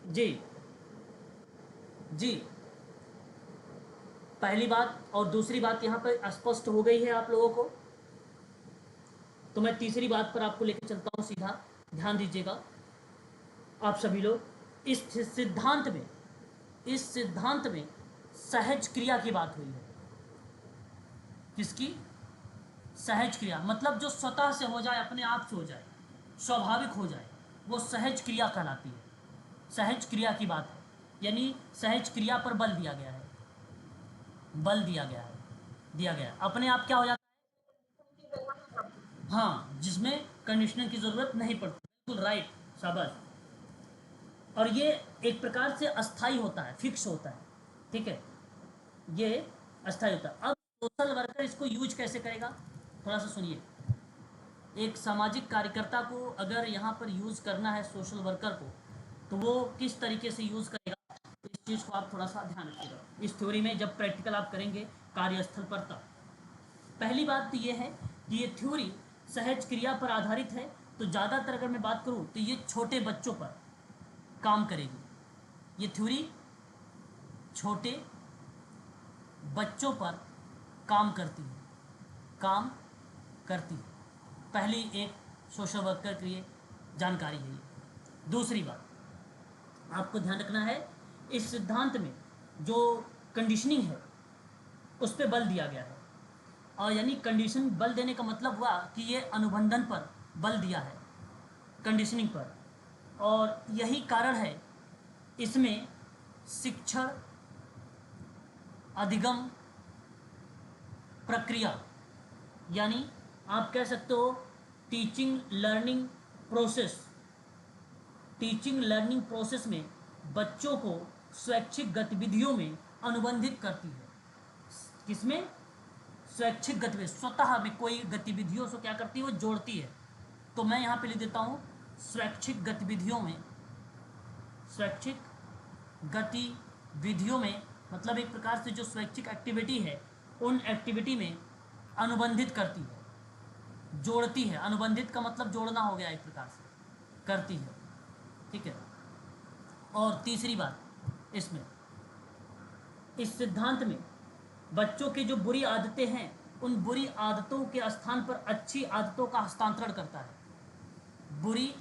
जी जी, पहली बात और दूसरी बात यहाँ पर स्पष्ट हो गई है आप लोगों को। तो मैं तीसरी बात पर आपको लेकर चलता हूँ सीधा, ध्यान दीजिएगा आप सभी लोग। इस सिद्धांत में सहज क्रिया की बात हुई है। किसकी? सहज क्रिया, मतलब जो स्वतः से हो जाए, अपने आप से हो जाए, स्वाभाविक हो जाए, वो सहज क्रिया कहलाती है। सहज क्रिया की बात है, यानी सहज क्रिया पर बल दिया गया है। बल दिया गया है, दिया गया है, अपने आप क्या हो जाता है? हाँ, जिसमें कंडीशनर की ज़रूरत नहीं पड़ती। बिल्कुल राइट, शाबाश। और ये एक प्रकार से अस्थाई होता है, फिक्स होता है, ठीक है, ये अस्थाई होता है। अब सोशल वर्कर इसको यूज कैसे करेगा, थोड़ा सा सुनिए। एक सामाजिक कार्यकर्ता को अगर यहाँ पर यूज़ करना है सोशल वर्कर को, तो वो किस तरीके से यूज़ करेगा, इस चीज़ को आप थोड़ा सा ध्यान रखिएगा इस थ्योरी में, जब प्रैक्टिकल आप करेंगे कार्यस्थल पर तब। पहली बात तो ये है कि ये थ्योरी सहज क्रिया पर आधारित है। तो ज़्यादातर अगर मैं बात करूँ तो ये छोटे बच्चों पर काम करेगी। ये थ्योरी छोटे बच्चों पर काम करती है, काम करती है। पहली एक सोशल वर्कर के लिए जानकारी है ये। दूसरी बात आपको ध्यान रखना है, इस सिद्धांत में जो कंडीशनिंग है उस पर बल दिया गया है। और यानी कंडीशन बल देने का मतलब हुआ कि ये अनुबंधन पर बल दिया है, कंडीशनिंग पर। और यही कारण है इसमें शिक्षण अधिगम प्रक्रिया, यानी आप कह सकते हो teaching learning process, teaching learning process में बच्चों को स्वैच्छिक गतिविधियों में अनुबंधित करती है। किसमें? स्वैच्छिक गतिविधि, स्वतः में कोई गतिविधियों से क्या करती है, वो जोड़ती है। तो मैं यहाँ पे लिख देता हूँ स्वैच्छिक गतिविधियों में, स्वैच्छिक गतिविधियों में मतलब एक प्रकार से जो स्वैच्छिक एक्टिविटी है उन एक्टिविटी में अनुबंधित करती है, जोड़ती है। अनुबंधित का मतलब जोड़ना हो गया, एक प्रकार से करती है, ठीक है। और तीसरी बात इसमें, इस सिद्धांत में बच्चों की जो बुरी आदतें हैं उन बुरी आदतों के स्थान पर अच्छी आदतों का हस्तांतरण करता है। बुरी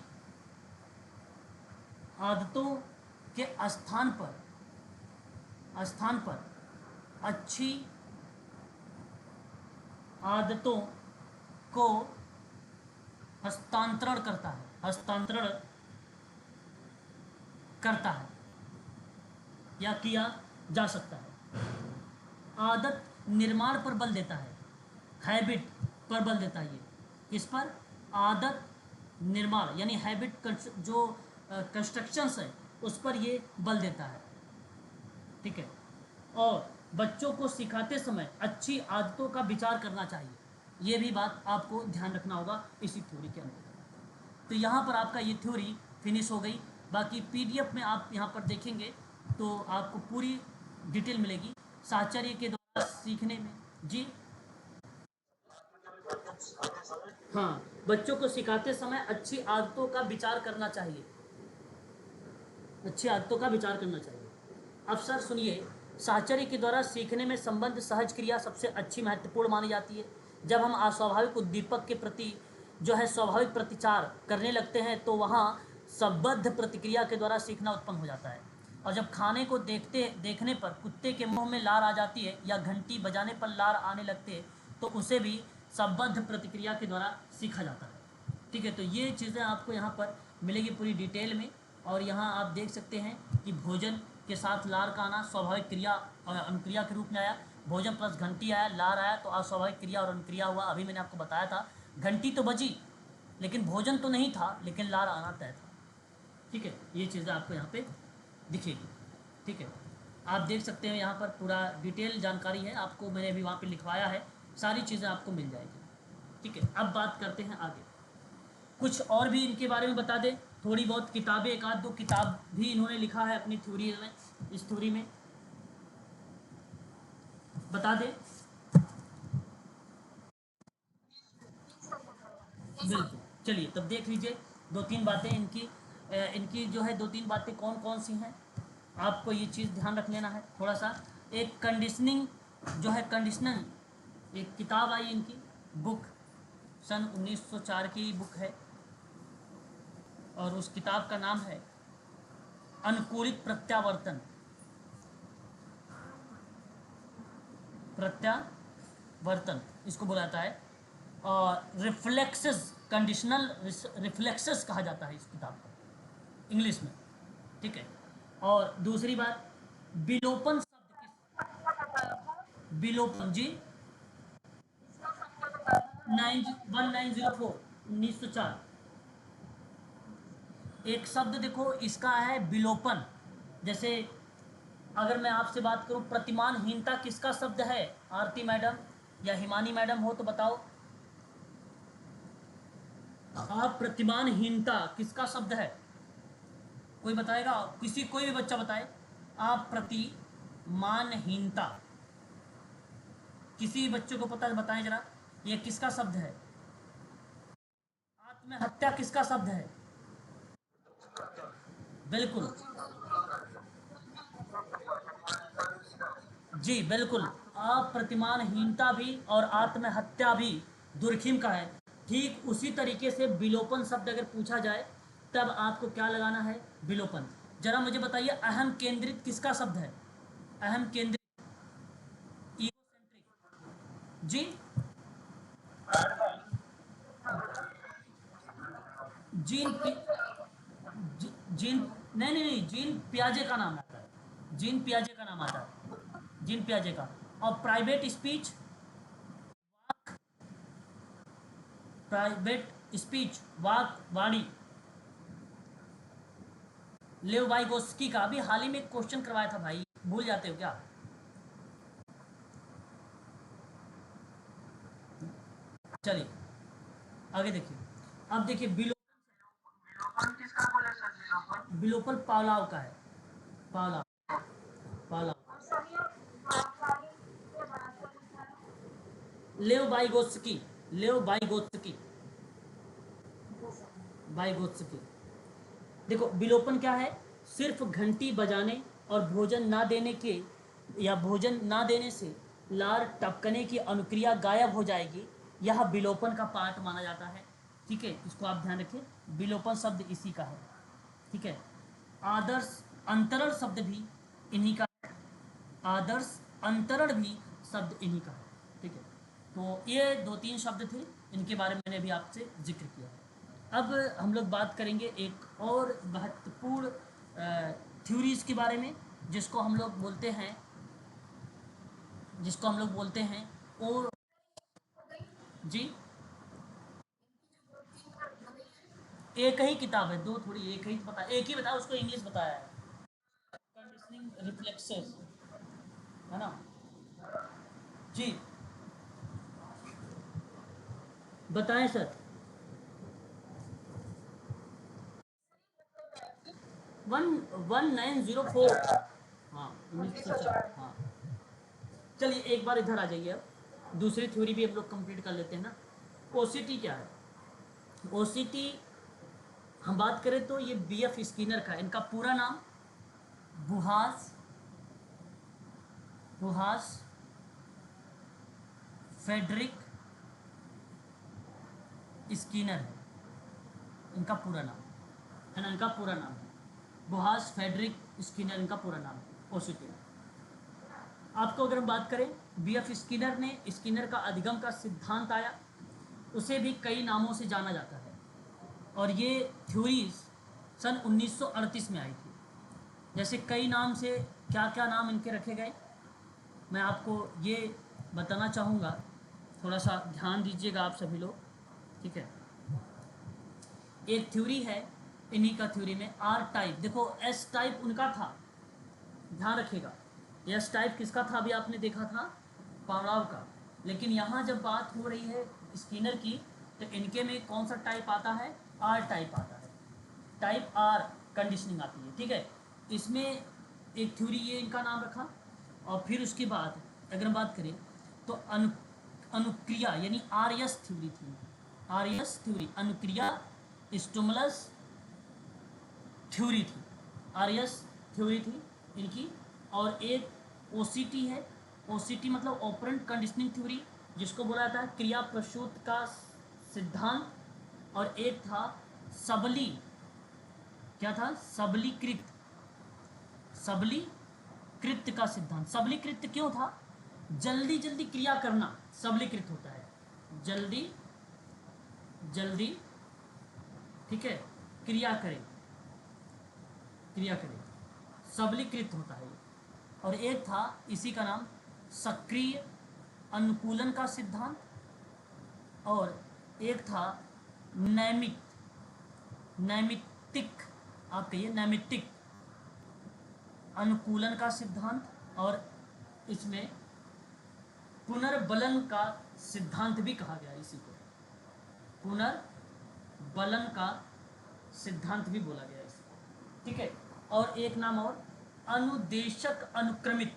आदतों के स्थान पर अच्छी आदतों को हस्तांतरण करता है, हस्तांतरण करता है या किया जा सकता है। आदत निर्माण पर बल देता है, हैबिट पर बल देता है। ये किस पर? आदत निर्माण, यानी हैबिट जो कंस्ट्रक्शंस है उस पर ये बल देता है, ठीक है। और बच्चों को सिखाते समय अच्छी आदतों का विचार करना चाहिए, ये भी बात आपको ध्यान रखना होगा इसी थ्योरी के अंदर। तो यहाँ पर आपका ये थ्योरी फिनिश हो गई। बाकी पीडीएफ में आप यहाँ पर देखेंगे तो आपको पूरी डिटेल मिलेगी साहचर्य के द्वारा सीखने में। जी हाँ, बच्चों को सिखाते समय अच्छी आदतों का विचार करना चाहिए, अच्छी आदतों का विचार करना चाहिए। अब सर सुनिए, साहचर्य के द्वारा सीखने में संबंध सहज क्रिया सबसे अच्छी महत्वपूर्ण मानी जाती है। जब हम अस्वाभाविक उद्दीपक के प्रति जो है स्वाभाविक प्रतिचार करने लगते हैं तो वहाँ संबद्ध प्रतिक्रिया के द्वारा सीखना उत्पन्न हो जाता है। और जब खाने को देखने पर कुत्ते के मुंह में लार आ जाती है या घंटी बजाने पर लार आने लगते हैं तो उसे भी संबद्ध प्रतिक्रिया के द्वारा सीखा जाता है, ठीक है। तो ये चीज़ें आपको यहाँ पर मिलेगी पूरी डिटेल में। और यहाँ आप देख सकते हैं कि भोजन के साथ लार का आना स्वाभाविक क्रिया और अनुक्रिया के रूप में आया। भोजन प्लस घंटी आया, लार आया तो अस्वाभाविक क्रिया और अनुक्रिया हुआ। अभी मैंने आपको बताया था घंटी तो बजी लेकिन भोजन तो नहीं था, लेकिन लार आना तय था। ठीक है, ये चीज़ें आपको यहाँ पे दिखेगी। ठीक है, आप देख सकते हैं यहाँ पर पूरा डिटेल जानकारी है, आपको मैंने अभी वहाँ पे लिखवाया है, सारी चीज़ें आपको मिल जाएगी। ठीक है, अब बात करते हैं आगे। कुछ और भी इनके बारे में बता दें, थोड़ी बहुत किताबें, एक आध दो किताब भी इन्होंने लिखा है अपनी थ्योरी में, इस थ्योरी में बता दें। बिल्कुल, चलिए तब देख लीजिए दो तीन बातें इनकी। इनकी जो है दो तीन बातें कौन कौन सी हैं, आपको ये चीज़ ध्यान रख लेना है थोड़ा सा। एक कंडीशनिंग जो है, कंडीशनल एक किताब आई इनकी, बुक सन 1904 की बुक है, और उस किताब का नाम है अनुकूलित प्रत्यावर्तन। प्रत्यावर्तन इसको बोला जाता है, और रिफ्लेक्सेस, कंडीशनल रिफ्लेक्सेस कहा जाता है इस किताब को इंग्लिश में। ठीक है, और दूसरी बात, विलोपन शब्द विलोपन जी, 1904 एक शब्द देखो इसका है विलोपन। जैसे अगर मैं आपसे बात करूं, प्रतिमानहीनता किसका शब्द है? आरती मैडम या हिमानी मैडम हो तो बताओ। आप, प्रतिमानहीनता किसका शब्द है? कोई बताएगा? कोई भी बच्चा बताए। आप, प्रतिमानहीनता किसी बच्चे को पता है बताएं जरा, ये किसका शब्द है? आत्महत्या किसका शब्द है? बिल्कुल जी, बिल्कुल। अप्रतिमानहीनता भी और आत्महत्या भी दुर्खिम का है। ठीक उसी तरीके से विलोपन शब्द अगर पूछा जाए तब आपको क्या लगाना है? विलोपन। जरा मुझे बताइए, अहम केंद्रित किसका शब्द है? अहम केंद्रित, ईगोसेंट्रिक जी, जीन पी, जीन, नहीं, जीन पियाजे का नाम आता है, जीन पियाजे का नाम आता है, जीन पियाजे का। और प्राइवेट स्पीच, प्राइवेट स्पीच वाक वाणी, लेव वाइगोस्की का। अभी हाल ही में क्वेश्चन करवाया था भाई, भूल जाते हो क्या? चलिए आगे देखिए। अब देखिए विलोपन पावलाव का है, पावलाव, पावलाव, लेव वाइगोस्की, लेव वाइगोस्की, वाइगोत्स्की। देखो विलोपन क्या है? सिर्फ घंटी बजाने और भोजन ना देने के, या भोजन ना देने से लार टपकने की अनुक्रिया गायब हो जाएगी, यह विलोपन का पार्ट माना जाता है। ठीक है, इसको आप ध्यान रखें, विलोपन शब्द इसी का है। ठीक है, आदर्श अंतरण शब्द भी इन्हीं का है, आदर्श अंतरण भी शब्द इन्हीं का है। ठीक है, तो ये दो तीन शब्द थे, इनके बारे में मैंने अभी आपसे जिक्र किया है। अब हम लोग बात करेंगे एक और महत्वपूर्ण थ्योरीज के बारे में, जिसको हम लोग बोलते हैं, जिसको हम लोग बोलते हैं और जी, एक ही किताब है, दो थोड़ी, एक ही बता, एक ही बताया, उसको इंग्लिश बताया है, कंडीशनिंग रिफ्लेक्सेस, है ना जी, बताएं सर। 1904, हाँ 1904, हाँ। चलिए एक बार इधर आ जाइए, अब दूसरी थ्योरी भी हम लोग कंप्लीट कर लेते हैं ना। ओसीटी क्या है? ओसीटी हम बात करें तो ये बीएफ स्किनर का, इनका पूरा नाम बुहास, बुहास फेडरिक स्किनर है इनका पूरा नाम, है ना, इनका पूरा नाम है बुहास फेडरिक स्किनर, इनका पूरा नाम है ओसीटी। आपको अगर हम बात करें, बीएफ स्किनर ने, स्किनर का अधिगम का सिद्धांत आया, उसे भी कई नामों से जाना जाता है, और ये थ्योरीज सन 1938 में आई थी। जैसे कई नाम से, क्या क्या नाम इनके रखे गए, मैं आपको ये बताना चाहूँगा, थोड़ा सा ध्यान दीजिएगा आप सभी लोग। ठीक है, एक थ्योरी है इन्हीं का थ्योरी में। आर टाइप, देखो एस टाइप उनका था, ध्यान रखिएगा, एस टाइप किसका था, अभी आपने देखा था पावराव का, लेकिन यहाँ जब बात हो रही है स्किनर की, तो इनके में कौन सा टाइप आता है, आर टाइप आता है, टाइप आर कंडीशनिंग आती है, ठीक है। इसमें एक थ्योरी ये इनका नाम रखा, और फिर उसके बाद अगर हम बात करें तो अनुक्रिया यानी आर एस थ्योरी थी, आर एस थ्योरी, अनुक्रिया स्टिमुलस थ्योरी थी, आर एस थ्योरी थी इनकी। और एक ओ सी टी है, ओ सी टी मतलब ऑपरेंट कंडीशनिंग थ्योरी, जिसको बोला जाता है क्रिया प्रसूत का सिद्धांत। और एक था सबली, क्या था, सबलीकृत, सबलीकृत का सिद्धांत। सबलीकृत क्यों था, जल्दी जल्दी क्रिया करना सबलीकृत होता है, जल्दी जल्दी, ठीक है, क्रिया करें, क्रिया करें, सबलीकृत होता है ये। और एक था इसी का नाम सक्रिय अनुकूलन का सिद्धांत, और एक था नैमित, नैमित्तिक, आप कहिए नैमित्तिक अनुकूलन का सिद्धांत। और इसमें पुनर्बलन का सिद्धांत भी कहा गया, इसी को पुनर्बलन का सिद्धांत भी बोला गया इसको, ठीक है। और एक नाम और अनुदेशक अनुक्रमित,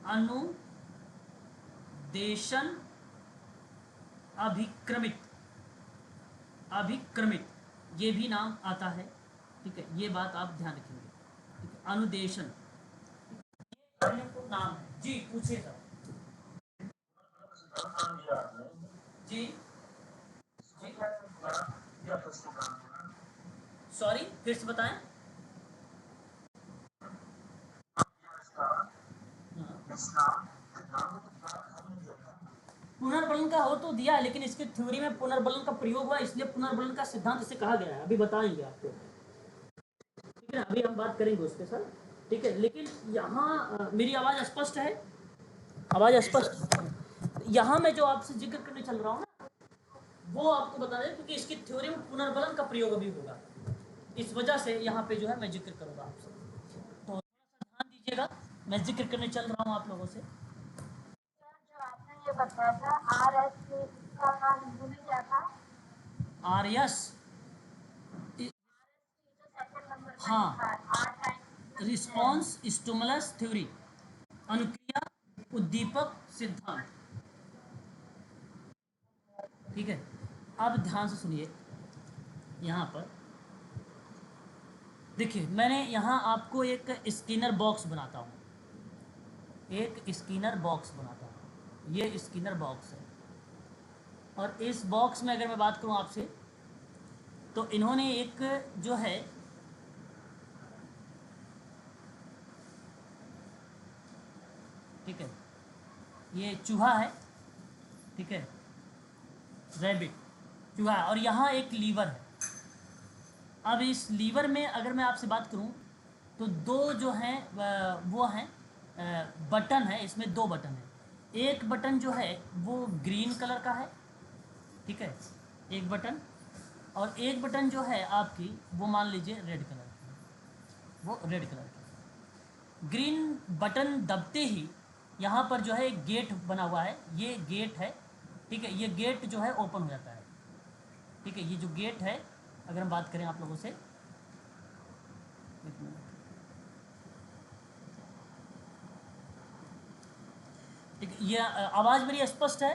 अनुदेशन अभिक्रमित, अभिक्रमित, ये भी नाम आता है, ठीक है, ये बात आप ध्यान रखेंगे, ठीक है। अनुदेशन नाम है जी, पूछिए सर जी, जी सॉरी फिर से बताएं। पुनर्बलन का हो तो दिया, लेकिन इसकी थ्योरी में पुनर्बलन का प्रयोग हुआ, इसलिए पुनर्बलन का सिद्धांत इसे कहा गया है, अभी बताएंगे आपको, ठीक है, अभी हम बात करेंगे उसके साथ, ठीक है। लेकिन यहाँ मेरी आवाज़ स्पष्ट है, आवाज़ स्पष्ट, यहाँ मैं जो आपसे जिक्र करने चल रहा हूँ ना, वो आपको बता दें, क्योंकि इसकी थ्योरी में पुनर्बलन का प्रयोग भी होगा, इस वजह से यहाँ पे जो है मैं जिक्र करूँगा आपसे, तो थोड़ा सा ध्यान दीजिएगा, मैं जिक्र करने चल रहा हूँ आप लोगों से। जो आपने ये बताया था आर एस का नाम हिंदी में क्या था, आर एस, सेकंड नंबर पर हाँ, लिखा है R type, response stimulus theory, अनुक्रिया उद्दीपक सिद्धांत, ठीक है। अब ध्यान से सुनिए, यहाँ पर देखिए, मैंने यहाँ आपको एक स्किनर बॉक्स बनाता हूँ, एक स्किनर बॉक्स बनाता हूँ, ये स्किनर बॉक्स है। और इस बॉक्स में अगर मैं बात करूँ आपसे, तो इन्होंने एक जो है, ठीक है, ये चूहा है, ठीक है, रैबिट, चूहा, और यहाँ एक लीवर है। अब इस लीवर में अगर मैं आपसे बात करूं, तो दो जो हैं वो हैं बटन है, इसमें दो बटन है। एक बटन जो है वो ग्रीन कलर का है, ठीक है, एक बटन, और एक बटन जो है आपकी वो मान लीजिए रेड कलर की, वो रेड कलर की। ग्रीन बटन दबते ही यहाँ पर जो है एक गेट बना हुआ है, ये गेट है, ठीक है, ये गेट जो है ओपन हो जाता है, ठीक है, ये जो गेट है, अगर हम बात करें आप लोगों से, एक मिनट, ठीक है, ये आवाज़ मेरी स्पष्ट है,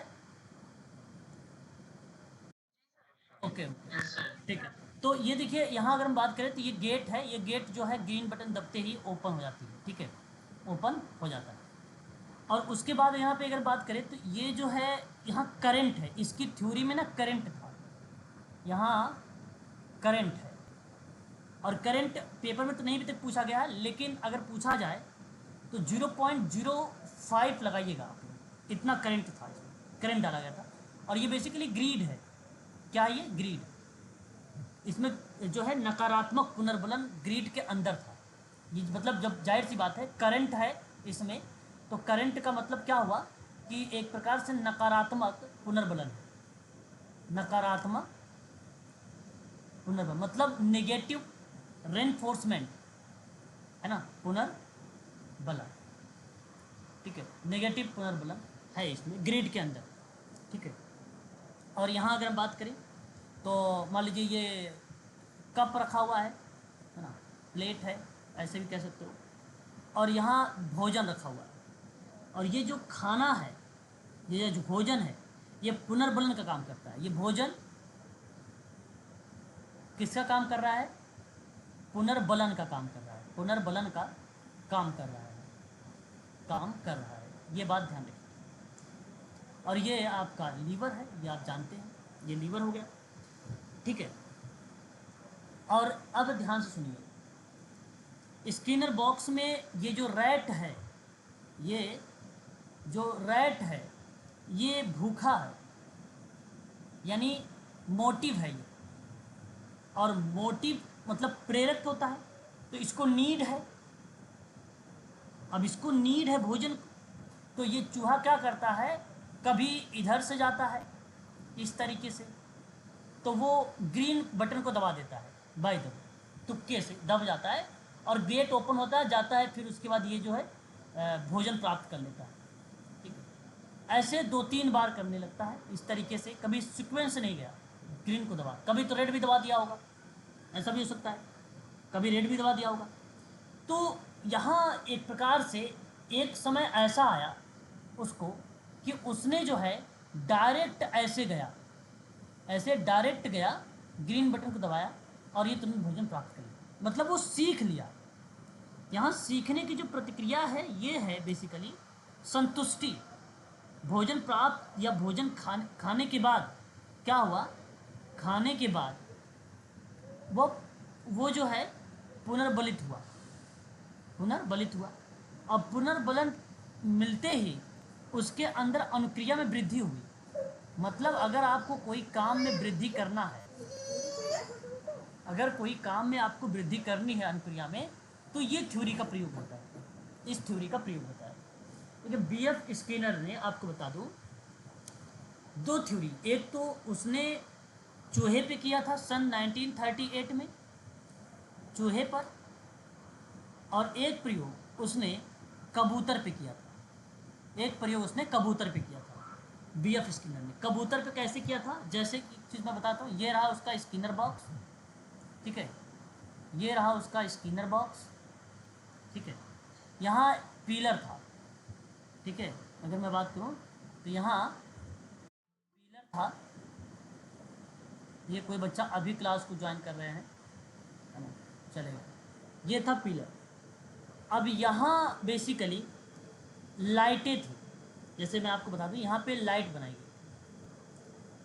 ओके ओके, ठीक है। तो ये देखिए, यहाँ अगर हम बात करें तो ये गेट है, ये गेट जो है ग्रीन बटन दबते ही ओपन हो जाती है, ठीक है, ओपन हो जाता है। और उसके बाद यहाँ पे अगर बात करें तो ये जो है, यहाँ करंट है, इसकी थ्योरी में ना करंट था, यहाँ करंट है। और करंट पेपर में तो नहीं अभी तक पूछा गया है, लेकिन अगर पूछा जाए तो 0.05 लगाइएगा आप लोग, इतना करंट था इसमें, करंट डाला गया था। और ये बेसिकली ग्रीड है, क्या ये ग्रीड, इसमें जो है नकारात्मक पुनर्बलन ग्रीड के अंदर था। ये मतलब जब जाहिर सी बात है करंट है इसमें, तो करंट का मतलब क्या हुआ कि एक प्रकार से नकारात्मक पुनर्बलन है, नकारात्मक पुनर्बलन मतलब नेगेटिव रेनफोर्समेंट है ना, पुनर्बलन। ठीक है, नेगेटिव पुनर्बलन है इसमें ग्रिड के अंदर। ठीक है, और यहाँ अगर हम बात करें तो मान लीजिए ये कप रखा हुआ है ना, प्लेट है, ऐसे भी कह सकते हो, और यहाँ भोजन रखा हुआ है, और ये जो खाना है, ये जो भोजन है, ये पुनर्बलन का काम करता है। ये भोजन किसका काम कर रहा है? पुनर्बलन का काम कर रहा है, पुनर्बलन का काम कर रहा है, काम कर रहा है, ये बात ध्यान रखिए। और ये आपका लीवर है, ये आप जानते हैं, ये लीवर हो गया। ठीक है, और अब ध्यान से सुनिए, स्किनर बॉक्स में ये जो रैट है, ये जो रैट है ये भूखा है, यानी मोटिव है ये, और मोटिव मतलब प्रेरक होता है, तो इसको नीड है। अब इसको नीड है भोजन, तो ये चूहा क्या करता है, कभी इधर से जाता है इस तरीके से, तो वो ग्रीन बटन को दबा देता है, बाय द तुक्के से दब जाता है, और गेट ओपन होता है, जाता है, फिर उसके बाद ये जो है भोजन प्राप्त कर लेता है। ठीक है, ऐसे 2-3 बार करने लगता है इस तरीके से, कभी सीक्वेंस नहीं गया, ग्रीन को दबा, कभी तो रेड भी दबा दिया होगा, ऐसा भी हो सकता है, कभी रेड भी दबा दिया होगा। तो यहाँ एक प्रकार से एक समय ऐसा आया उसको कि उसने जो है डायरेक्ट ऐसे गया, ऐसे डायरेक्ट गया, ग्रीन बटन को दबाया, और ये तुरंत भोजन प्राप्त कर लिया, मतलब वो सीख लिया। यहाँ सीखने की जो प्रतिक्रिया है ये है बेसिकली संतुष्टि। भोजन प्राप्त या भोजन खाने के बाद क्या हुआ, खाने के बाद वो जो है पुनर्बलित हुआ, पुनर्बलित हुआ। अब पुनर्बलन मिलते ही उसके अंदर अनुक्रिया में वृद्धि हुई। मतलब अगर आपको कोई काम में वृद्धि करना है, अगर कोई काम में आपको वृद्धि करनी है अनुक्रिया में, तो ये थ्योरी का प्रयोग होता है, इस थ्योरी का प्रयोग होता है। देखिए बीएफ स्किनर ने, आपको बता दूं, 2 थ्योरी, एक तो उसने चूहे पे किया था सन 1938 में, चूहे पर, और एक प्रयोग उसने कबूतर पे किया था, एक प्रयोग उसने कबूतर पे किया था। बीएफ स्किनर ने कबूतर पे कैसे किया था, जैसे कि चीज़ मैं बताता हूँ, ये रहा उसका स्किनर बॉक्स। ठीक है, ये रहा उसका स्किनर बॉक्स। ठीक है, यहाँ पिलर था। ठीक है, अगर मैं बात करूँ तो यहाँ पिलर था, ये कोई बच्चा अभी क्लास को ज्वाइन कर रहे हैं, है ना, चलेगा, ये था पिलर। अब यहाँ बेसिकली लाइटें थी, जैसे मैं आपको बता दूँ, यहाँ पे लाइट बनाई गई।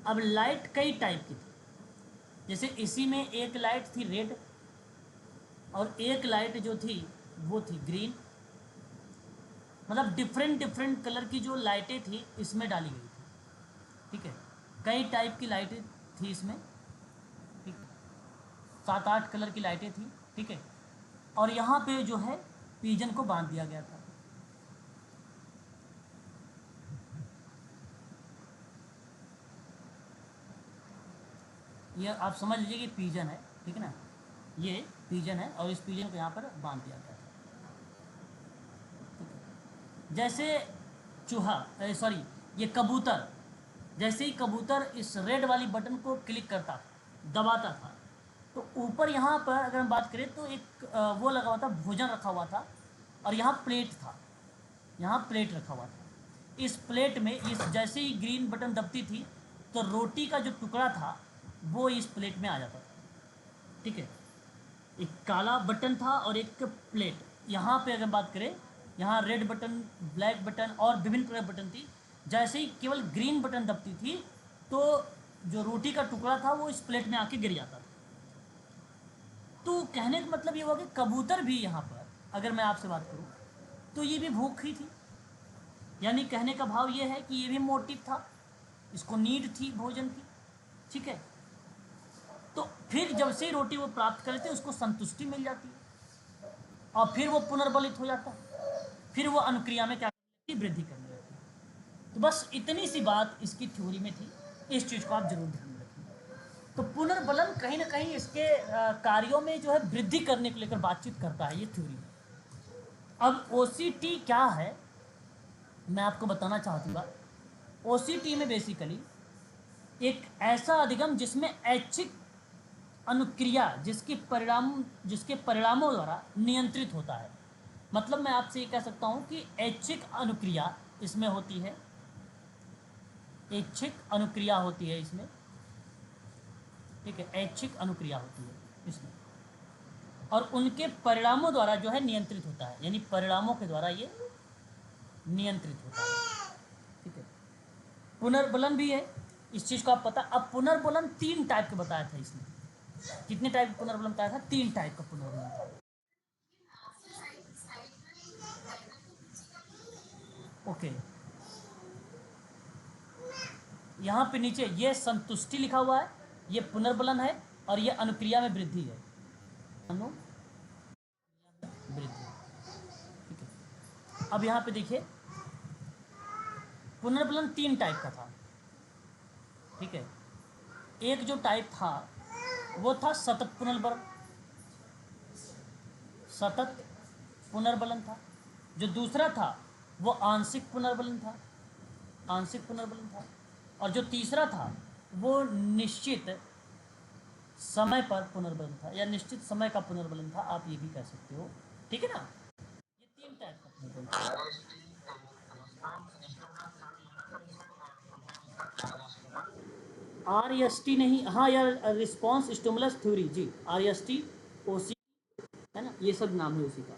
अब लाइट कई टाइप की थी, जैसे इसी में एक लाइट थी रेड, और एक लाइट जो थी वो थी ग्रीन, मतलब डिफरेंट डिफरेंट कलर की जो लाइटें थी इसमें डाली गई थी। ठीक है, कई टाइप की लाइटें थी इसमें, ठीक है, 7-8 कलर की लाइटें थी। ठीक है, और यहाँ पे जो है पिजन को बांध दिया गया था। ये आप समझ लीजिए कि पिजन है, ठीक है ना, ये पिजन है, और इस पिजन को यहाँ पर बांध दिया गया था। जैसे चूहा, सॉरी, ये कबूतर, जैसे ही कबूतर इस रेड वाली बटन को क्लिक करता, दबाता था, तो ऊपर यहाँ पर अगर हम बात करें तो एक वो लगा हुआ था, भोजन रखा हुआ था, और यहाँ प्लेट था, यहाँ प्लेट रखा हुआ था। इस प्लेट में इस जैसे ही ग्रीन बटन दबती थी तो रोटी का जो टुकड़ा था वो इस प्लेट में आ जाता था। ठीक है, एक काला बटन था और एक प्लेट। यहाँ पे अगर बात करें, यहाँ रेड बटन, ब्लैक बटन और विभिन्न प्रकार बटन थी। जैसे ही केवल ग्रीन बटन दबती थी तो जो रोटी का टुकड़ा था वो इस प्लेट में आके गिर जाता था। तो कहने का मतलब ये हुआ कि कबूतर भी यहाँ पर, अगर मैं आपसे बात करूँ, तो ये भी भूखी थी, यानी कहने का भाव ये है कि ये भी मोटिव था, इसको नीड थी भोजन की। ठीक है, तो फिर जब से रोटी वो प्राप्त करते उसको संतुष्टि मिल जाती है, और फिर वो पुनर्बलित हो जाता है, फिर वो अनुक्रिया में क्या करती है, वृद्धि करने लगती है। तो बस इतनी सी बात इसकी थ्योरी में थी, इस चीज़ को आप जरूर ध्यान में रखिए। तो पुनर्बलन कहीं ना कहीं इसके कार्यों में जो है वृद्धि करने को लेकर बातचीत करता है ये थ्योरी। अब ओसीटी क्या है मैं आपको बताना चाहूँगा। ओसीटी में बेसिकली एक ऐसा अधिगम जिसमें ऐच्छिक अनुक्रिया जिसके परिणामों द्वारा नियंत्रित होता है। मतलब मैं आपसे ये कह सकता हूँ कि ऐच्छिक अनुक्रिया इसमें होती है, ऐच्छिक अनुक्रिया होती है इसमें, ठीक है, ऐच्छिक अनुक्रिया होती है इसमें, और उनके परिणामों द्वारा जो है नियंत्रित होता है, यानी परिणामों के द्वारा ये नियंत्रित होता है, ठीक है। पुनर्बलन भी है, इस चीज़ को आप पता। अब पुनर्बलन 3 टाइप का बताया था इसमें। कितने टाइप का पुनर्बलन बताया था? 3 टाइप का पुनर्बलन था। ओके, यहाँ पे नीचे ये संतुष्टि लिखा हुआ है, ये पुनर्बलन है, और ये अनुक्रिया में वृद्धि है, वृद्धि, ठीक है। अब यहाँ पे देखिए पुनर्बलन 3 टाइप का था, ठीक है। एक जो टाइप था वो था सतत पुनर्बलन, सतत पुनर्बलन था। जो दूसरा था वो आंशिक पुनर्बलन था, आंशिक पुनर्बलन था। और जो तीसरा था वो निश्चित समय पर पुनर्बलन था, या निश्चित समय का पुनर्बलन था, आप ये भी कह सकते हो, ठीक है ना। ये 3 टाइप का पुनर्बलन था। RST नहीं, हाँ यार, रिस्पॉन्स स्टिमुलस थ्योरी जी, RST, OC है ना, ये सब नाम है उसी का।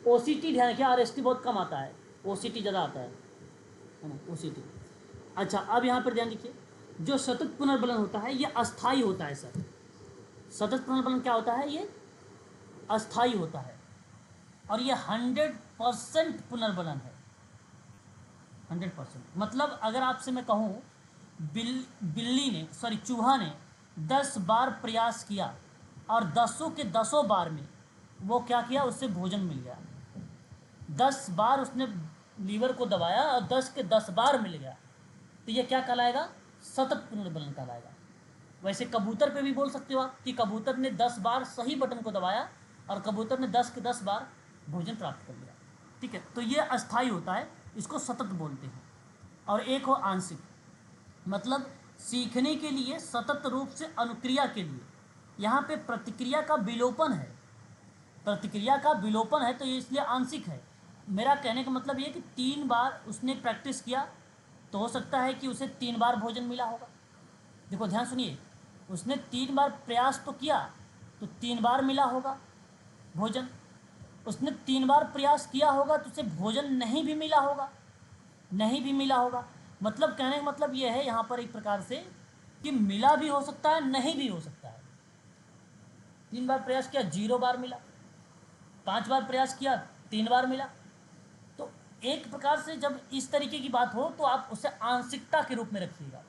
OCT ध्यान रखिए, RST बहुत कम आता है, OCT ज़्यादा आता है ना, OCT। अच्छा, अब यहाँ पर ध्यान दीजिए, जो सतत पुनर्बलन होता है ये अस्थाई होता है सर। सतत पुनर्बलन क्या होता है? ये अस्थाई होता है, और ये 100% पुनर्बलन है, 100%। मतलब अगर आपसे मैं कहूँ बिल्ली ने, सॉरी चूहा ने 10 बार प्रयास किया और 10 के 10 बार में वो क्या किया, उससे भोजन मिल गया। 10 बार उसने लीवर को दबाया और 10 के 10 बार मिल गया, तो ये क्या कहलाएगा? सतत पुनर्बलन कहलाएगा। वैसे कबूतर पे भी बोल सकते हो आप कि कबूतर ने 10 बार सही बटन को दबाया और कबूतर ने 10 के 10 बार भोजन प्राप्त कर लिया, ठीक है। तो ये अस्थाई होता है, इसको सतत बोलते हैं। और एक हो आंशिक, मतलब सीखने के लिए सतत रूप से अनुक्रिया के लिए यहाँ पे प्रतिक्रिया का विलोपन है, प्रतिक्रिया का विलोपन है, तो ये इसलिए आंशिक है। मेरा कहने का मतलब ये कि 3 बार उसने प्रैक्टिस किया तो हो सकता है कि उसे 3 बार भोजन मिला होगा। देखो ध्यान सुनिए, उसने 3 बार प्रयास तो किया तो 3 बार मिला होगा भोजन। उसने 3 बार प्रयास किया होगा तो उसे भोजन नहीं भी मिला होगा, नहीं भी मिला होगा। मतलब कहने का मतलब ये है यहाँ पर एक प्रकार से कि मिला भी हो सकता है, नहीं भी हो सकता है। 3 बार प्रयास किया 0 बार मिला, 5 बार प्रयास किया 3 बार मिला। तो एक प्रकार से जब इस तरीके की बात हो तो आप उसे आंशिकता के रूप में रखिएगा।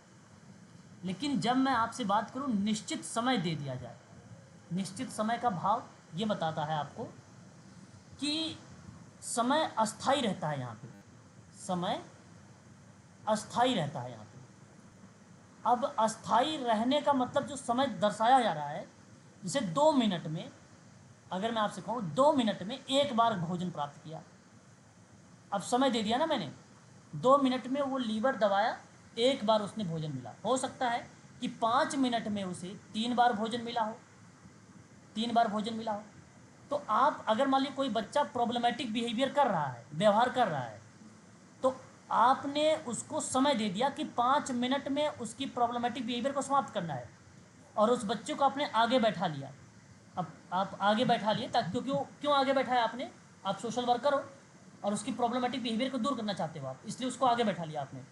लेकिन जब मैं आपसे बात करूं निश्चित समय दे दिया जाए, निश्चित समय का भाव ये बताता है आपको कि समय अस्थाई रहता है, यहाँ पे समय अस्थाई रहता है यहाँ पे। अब अस्थाई रहने का मतलब जो समय दर्शाया जा रहा है, जैसे 2 मिनट में, अगर मैं आपसे कहूँ 2 मिनट में 1 बार भोजन प्राप्त किया, अब समय दे दिया ना मैंने, 2 मिनट में वो लीवर दबाया, 1 बार उसने भोजन मिला। हो सकता है कि 5 मिनट में उसे 3 बार भोजन मिला हो, 3 बार भोजन मिला हो। तो आप अगर मान लीजिए कोई बच्चा प्रॉब्लमेटिक बिहेवियर कर रहा है, व्यवहार कर रहा है, तो आपने उसको समय दे दिया कि 5 मिनट में उसकी प्रॉब्लमेटिक बिहेवियर को समाप्त करना है, और उस बच्चे को आपने आगे बैठा लिया। अब आप आगे बैठा लिए ताकि, क्योंकि क्यों आगे बैठाया आपने? आप सोशल वर्कर हो और उसकी प्रॉब्लमेटिक बिहेवियर को दूर करना चाहते हो आप, इसलिए उसको आगे बैठा लिया आपने।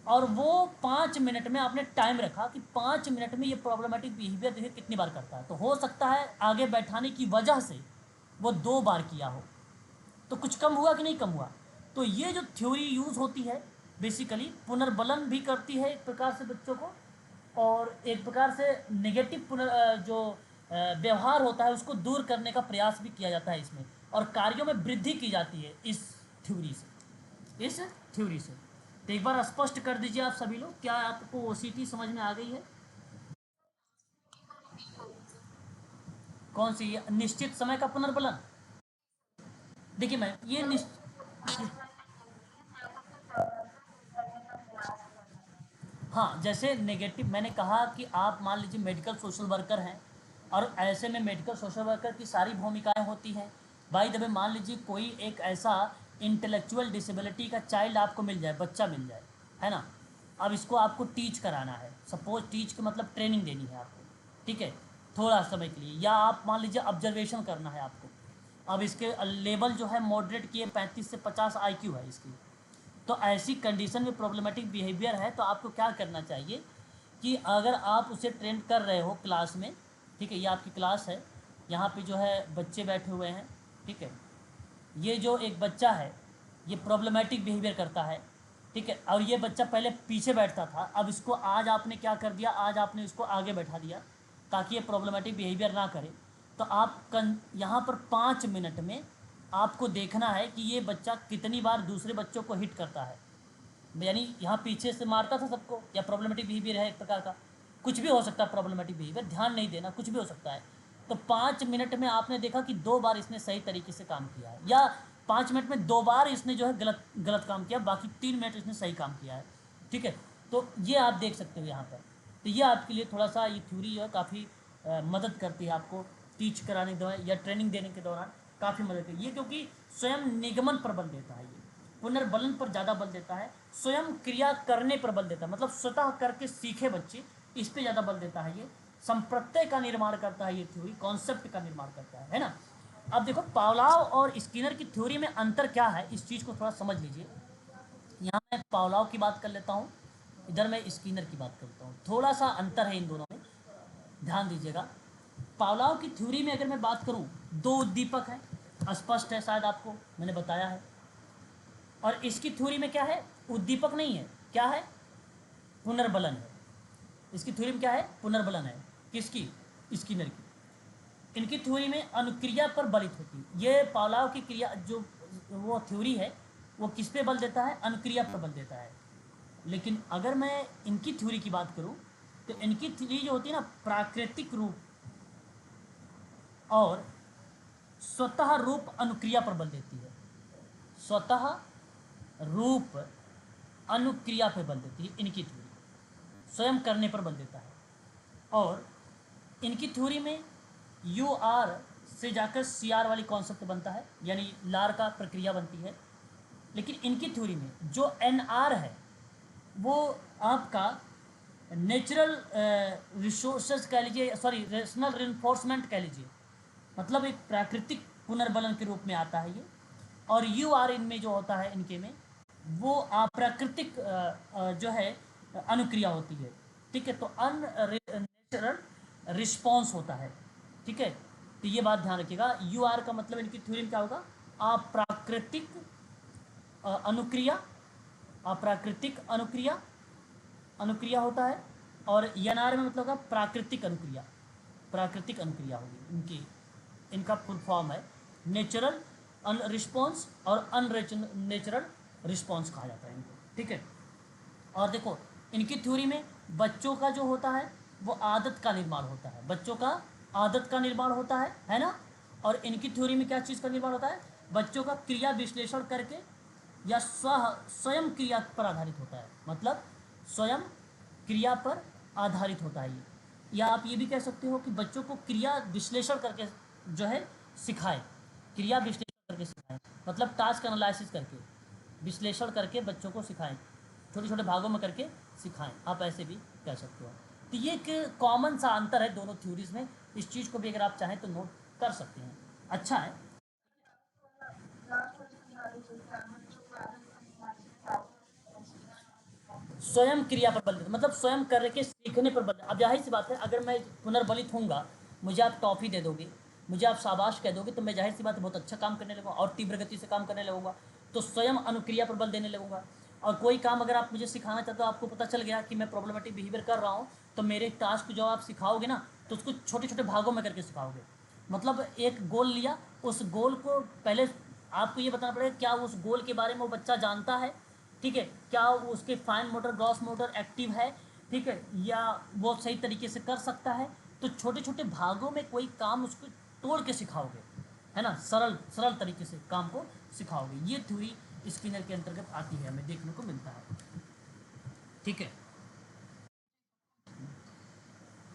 और वो 5 मिनट में आपने टाइम रखा कि 5 मिनट में ये प्रॉब्लमेटिक बिहेवियर देखिए कितनी बार करता है। तो हो सकता है आगे बैठाने की वजह से वो 2 बार किया हो, तो कुछ कम हुआ कि नहीं कम हुआ? तो ये जो थ्योरी यूज़ होती है बेसिकली पुनर्बलन भी करती है एक प्रकार से बच्चों को, और एक प्रकार से नेगेटिव जो व्यवहार होता है उसको दूर करने का प्रयास भी किया जाता है इसमें, और कार्यों में वृद्धि की जाती है इस थ्योरी से, इस थ्योरी से। तो एक बार स्पष्ट कर दीजिए आप सभी लोग, क्या आपको OCT समझ में आ गई है? कौन सी? ये निश्चित समय का पुनर्बलन। देखिए मैं ये हाँ, जैसे नेगेटिव मैंने कहा कि आप मान लीजिए मेडिकल सोशल वर्कर हैं, और ऐसे में मेडिकल सोशल वर्कर की सारी भूमिकाएं होती हैं। बाय द वे मान लीजिए कोई एक ऐसा इंटेलेक्चुअल डिसेबिलिटी का चाइल्ड आपको मिल जाए, बच्चा मिल जाए, है ना। अब इसको आपको टीच कराना है, सपोज टीच का मतलब ट्रेनिंग देनी है आपको, ठीक है, थोड़ा समय के लिए, या आप मान लीजिए ऑब्जर्वेशन करना है आपको। अब इसके लेवल जो है मॉडरेट की 35 से 50 आईक्यू है इसकी। तो ऐसी कंडीशन में प्रॉब्लमेटिक बिहेवियर है, तो आपको क्या करना चाहिए कि अगर आप उसे ट्रेन कर रहे हो क्लास में, ठीक है, ये आपकी क्लास है, यहाँ पे जो है बच्चे बैठे हुए हैं, ठीक है, ये जो एक बच्चा है ये प्रॉब्लमेटिक बिहेवियर करता है, ठीक है, और ये बच्चा पहले पीछे बैठता था, अब इसको आज आपने क्या कर दिया, आज आपने इसको आगे बैठा दिया ताकि ये प्रॉब्लमेटिक बिहेवियर ना करे। तो आप यहाँ पर 5 मिनट में आपको देखना है कि ये बच्चा कितनी बार दूसरे बच्चों को हिट करता है, यानी यहाँ पीछे से मारता था सबको, या प्रॉब्लमेटिक बिहेवियर है एक प्रकार का, कुछ भी हो सकता है प्रॉब्लमेटिक बिहेवियर, ध्यान नहीं देना, कुछ भी हो सकता है। तो 5 मिनट में आपने देखा कि 2 बार इसने सही तरीके से काम किया है, या 5 मिनट में 2 बार इसने जो है गलत गलत काम किया, बाकी 3 मिनट इसने सही काम किया है, ठीक है। तो ये आप देख सकते हो यहाँ पर। तो ये आपके लिए थोड़ा सा ये थ्योरी जो है काफ़ी मदद करती है आपको टीच कराने के दौरान या ट्रेनिंग देने के दौरान, काफ़ी मदद करती है ये, क्योंकि स्वयं निगमन पर बल देता है, ये पुनर्बलन पर ज़्यादा बल देता है, स्वयं क्रिया करने पर बल देता है, मतलब स्वतः करके सीखे बच्चे, इस पर ज़्यादा बल देता है ये। संप्रत्यय का निर्माण करता है ये थ्योरी, कॉन्सेप्ट का निर्माण करता है ना। अब देखो पावलाव और स्किनर की थ्योरी में अंतर क्या है, इस चीज़ को थोड़ा समझ लीजिए। यहाँ मैं पावलाव की बात कर लेता हूँ, इधर मैं स्किनर की बात करता हूँ, थोड़ा सा अंतर है इन दोनों में, ध्यान दीजिएगा। पावलाव की थ्योरी में अगर मैं बात करूँ, 2 उद्दीपक हैं, स्पष्ट है, शायद आपको मैंने बताया है। और इसकी थ्योरी में क्या है, उद्दीपक नहीं है, क्या है, पुनर्बलन है। इसकी थ्योरी में क्या है, पुनर्बलन है। किसकी, स्किनर की। इनकी थ्योरी में अनुक्रिया पर बलित होती है। ये पावलाव की क्रिया जो वो थ्योरी है वो किस पे बल देता है, अनुक्रिया पर बल देता है। लेकिन अगर मैं इनकी थ्योरी की बात करूं तो इनकी थ्योरी जो होती है ना, प्राकृतिक रूप और स्वतः रूप अनुक्रिया पर बल देती है। स्वतः रूप अनुक्रिया पर बल देती है इनकी थ्योरी, स्वयं करने पर बल देता है। और इनकी थ्योरी में यू आर से जाकर सी आर वाली कॉन्सेप्ट बनता है, यानी लार का प्रक्रिया बनती है। लेकिन इनकी थ्योरी में जो एन आर है वो आपका नेचुरल रिसोर्सेज कह लीजिए, सॉरी रेशनल रिइंफोर्समेंट कह लीजिए, मतलब एक प्राकृतिक पुनर्बलन के रूप में आता है ये। और यू आर इनमें जो होता है इनके में वो अप्राकृतिक जो है अनुक्रिया होती है, ठीक है। तो अननेचुरल रिस्पॉन्स होता है, ठीक है। तो ये बात ध्यान रखिएगा, यू आर का मतलब इनकी थ्योरी में क्या होगा, अप्राकृतिक अनुक्रिया, अप्राकृतिक अनुक्रिया, अनुक्रिया होता है। और एन आर में मतलब होगा प्राकृतिक अनुक्रिया, प्राकृतिक अनुक्रिया होगी इनकी, इनका फुल फॉर्म है नेचुरल रिस्पॉन्स और अननेचुरल रिस्पॉन्स कहा जाता है इनको, ठीक है। और देखो इनकी थ्योरी में बच्चों का जो होता है वो आदत का निर्माण होता है, बच्चों का आदत का निर्माण होता है ना। और इनकी थ्योरी में क्या चीज़ का निर्माण होता है, बच्चों का क्रिया विश्लेषण करके या स्वयं क्रिया पर आधारित होता है, मतलब स्वयं क्रिया पर आधारित होता है ये। या आप ये भी कह सकते हो कि बच्चों को क्रिया विश्लेषण करके जो है सिखाएं, क्रिया विश्लेषण करके सिखाएं, मतलब टास्क एनालिसिस करके, विश्लेषण करके बच्चों को सिखाएं, छोटे छोटे भागों में करके सिखाएं, आप ऐसे भी कह सकते हो। तो ये एक कॉमन सा अंतर है दोनों थ्योरीज में, इस चीज़ को भी अगर आप चाहें तो नोट कर सकते हैं, अच्छा है। स्वयं क्रिया पर बल देते, मतलब स्वयं करके सीखने पर बल। अब जाहिर सी बात है, अगर मैं पुनर्बलित होऊंगा, मुझे आप टॉफ़ी दे दोगे, मुझे आप शाबाश कह दोगे, तो मैं जाहिर सी बात है बहुत अच्छा काम करने लगूंगा और तीव्र गति से काम करने लगूंगा, तो स्वयं अनुक्रिया पर बल देने लगूंगा। और कोई काम अगर आप मुझे सिखाना चाहते हो, आपको पता चल गया कि मैं प्रॉब्लमेटिक बिहेवियर कर रहा हूँ, तो मेरे टास्क जो आप सिखाओगे ना, तो उसको छोटे छोटे भागों में करके सिखाओगे। मतलब एक गोल लिया, उस गोल को पहले आपको ये बताना पड़ेगा क्या उस गोल के बारे में वो बच्चा जानता है, ठीक है, क्या उसके fine motor gross motor active है, ठीक है, या वो सही तरीके से कर सकता है। तो छोटे छोटे भागों में कोई काम उसको तोड़ के सिखाओगे, है ना, सरल सरल तरीके से काम को सिखाओगे। ये थ्योरी स्किनर के अंतर्गत आती है, हमें देखने को मिलता है। ठीक है,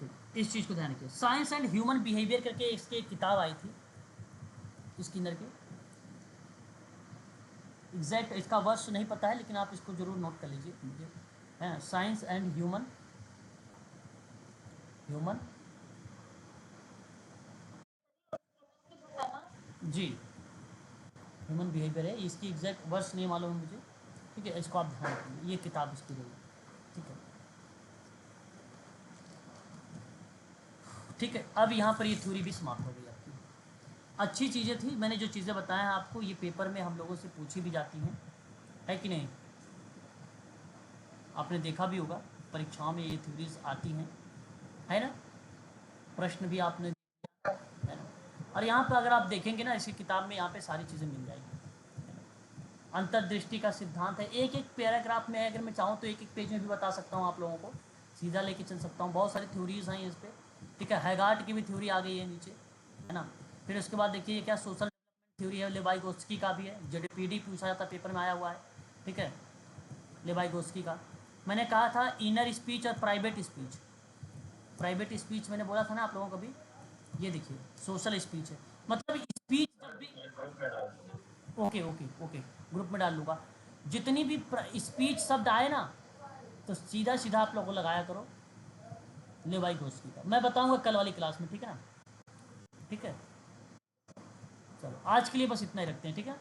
तो इस चीज़ को ध्यान रखिए। साइंस एंड ह्यूमन बिहेवियर करके इसकी एक किताब आई थी स्किनर की, एग्जैक्ट इसका वर्ष नहीं पता है, लेकिन आप इसको जरूर नोट कर लीजिए मुझे, है साइंस एंड ह्यूमन ह्यूमन जी ह्यूमन बिहेवियर है, इसकी एग्जैक्ट वर्ष नहीं मालूम है मुझे। ठीक है, इसको आप ध्यान रखिए, ये किताब इसकी रही। ठीक है, ठीक है, अब यहाँ पर ये थ्योरी भी समाप्त हो गई आपकी। अच्छी चीज़ें थी, मैंने जो चीज़ें बताया हैं आपको, ये पेपर में हम लोगों से पूछी भी जाती हैं, है कि नहीं? आपने देखा भी होगा परीक्षाओं में ये थ्योरीज आती हैं, है ना, प्रश्न भी आपने, है ना। और यहाँ पर अगर आप देखेंगे ना, इसी किताब में यहाँ पे सारी चीज़ें मिल जाएगी। अंतर्दृष्टि का सिद्धांत है, एक एक पैराग्राफ में, अगर मैं चाहूँ तो एक एक पेज में भी बता सकता हूँ आप लोगों को, सीधा लेके चल सकता हूँ। बहुत सारी थ्योरीज हैं इस पर। ठीक है, हैगार्ट की भी थ्योरी आ गई है नीचे, है ना। फिर उसके बाद देखिए क्या सोशल डेवलपमेंट थ्योरी है, लेवाइगोस्की का भी है, जेडपीडी पूछा जाता पेपर में आया हुआ है। ठीक है, लेवाइगोस्की का। मैंने कहा था इनर स्पीच और प्राइवेट स्पीच, प्राइवेट स्पीच मैंने बोला था ना आप लोगों को भी, ये देखिए सोशल स्पीच है, मतलब स्पीच जब भी, ओके ओके ओके, ग्रुप में डाल लूँगा। जितनी भी स्पीच शब्द आए ना, तो सीधा सीधा आप लोगों को लगाया करो लेवाई घोस्की का, मैं बताऊंगा कल वाली क्लास में, ठीक है ना। ठीक है, चलो आज के लिए बस इतना ही रखते हैं, ठीक है।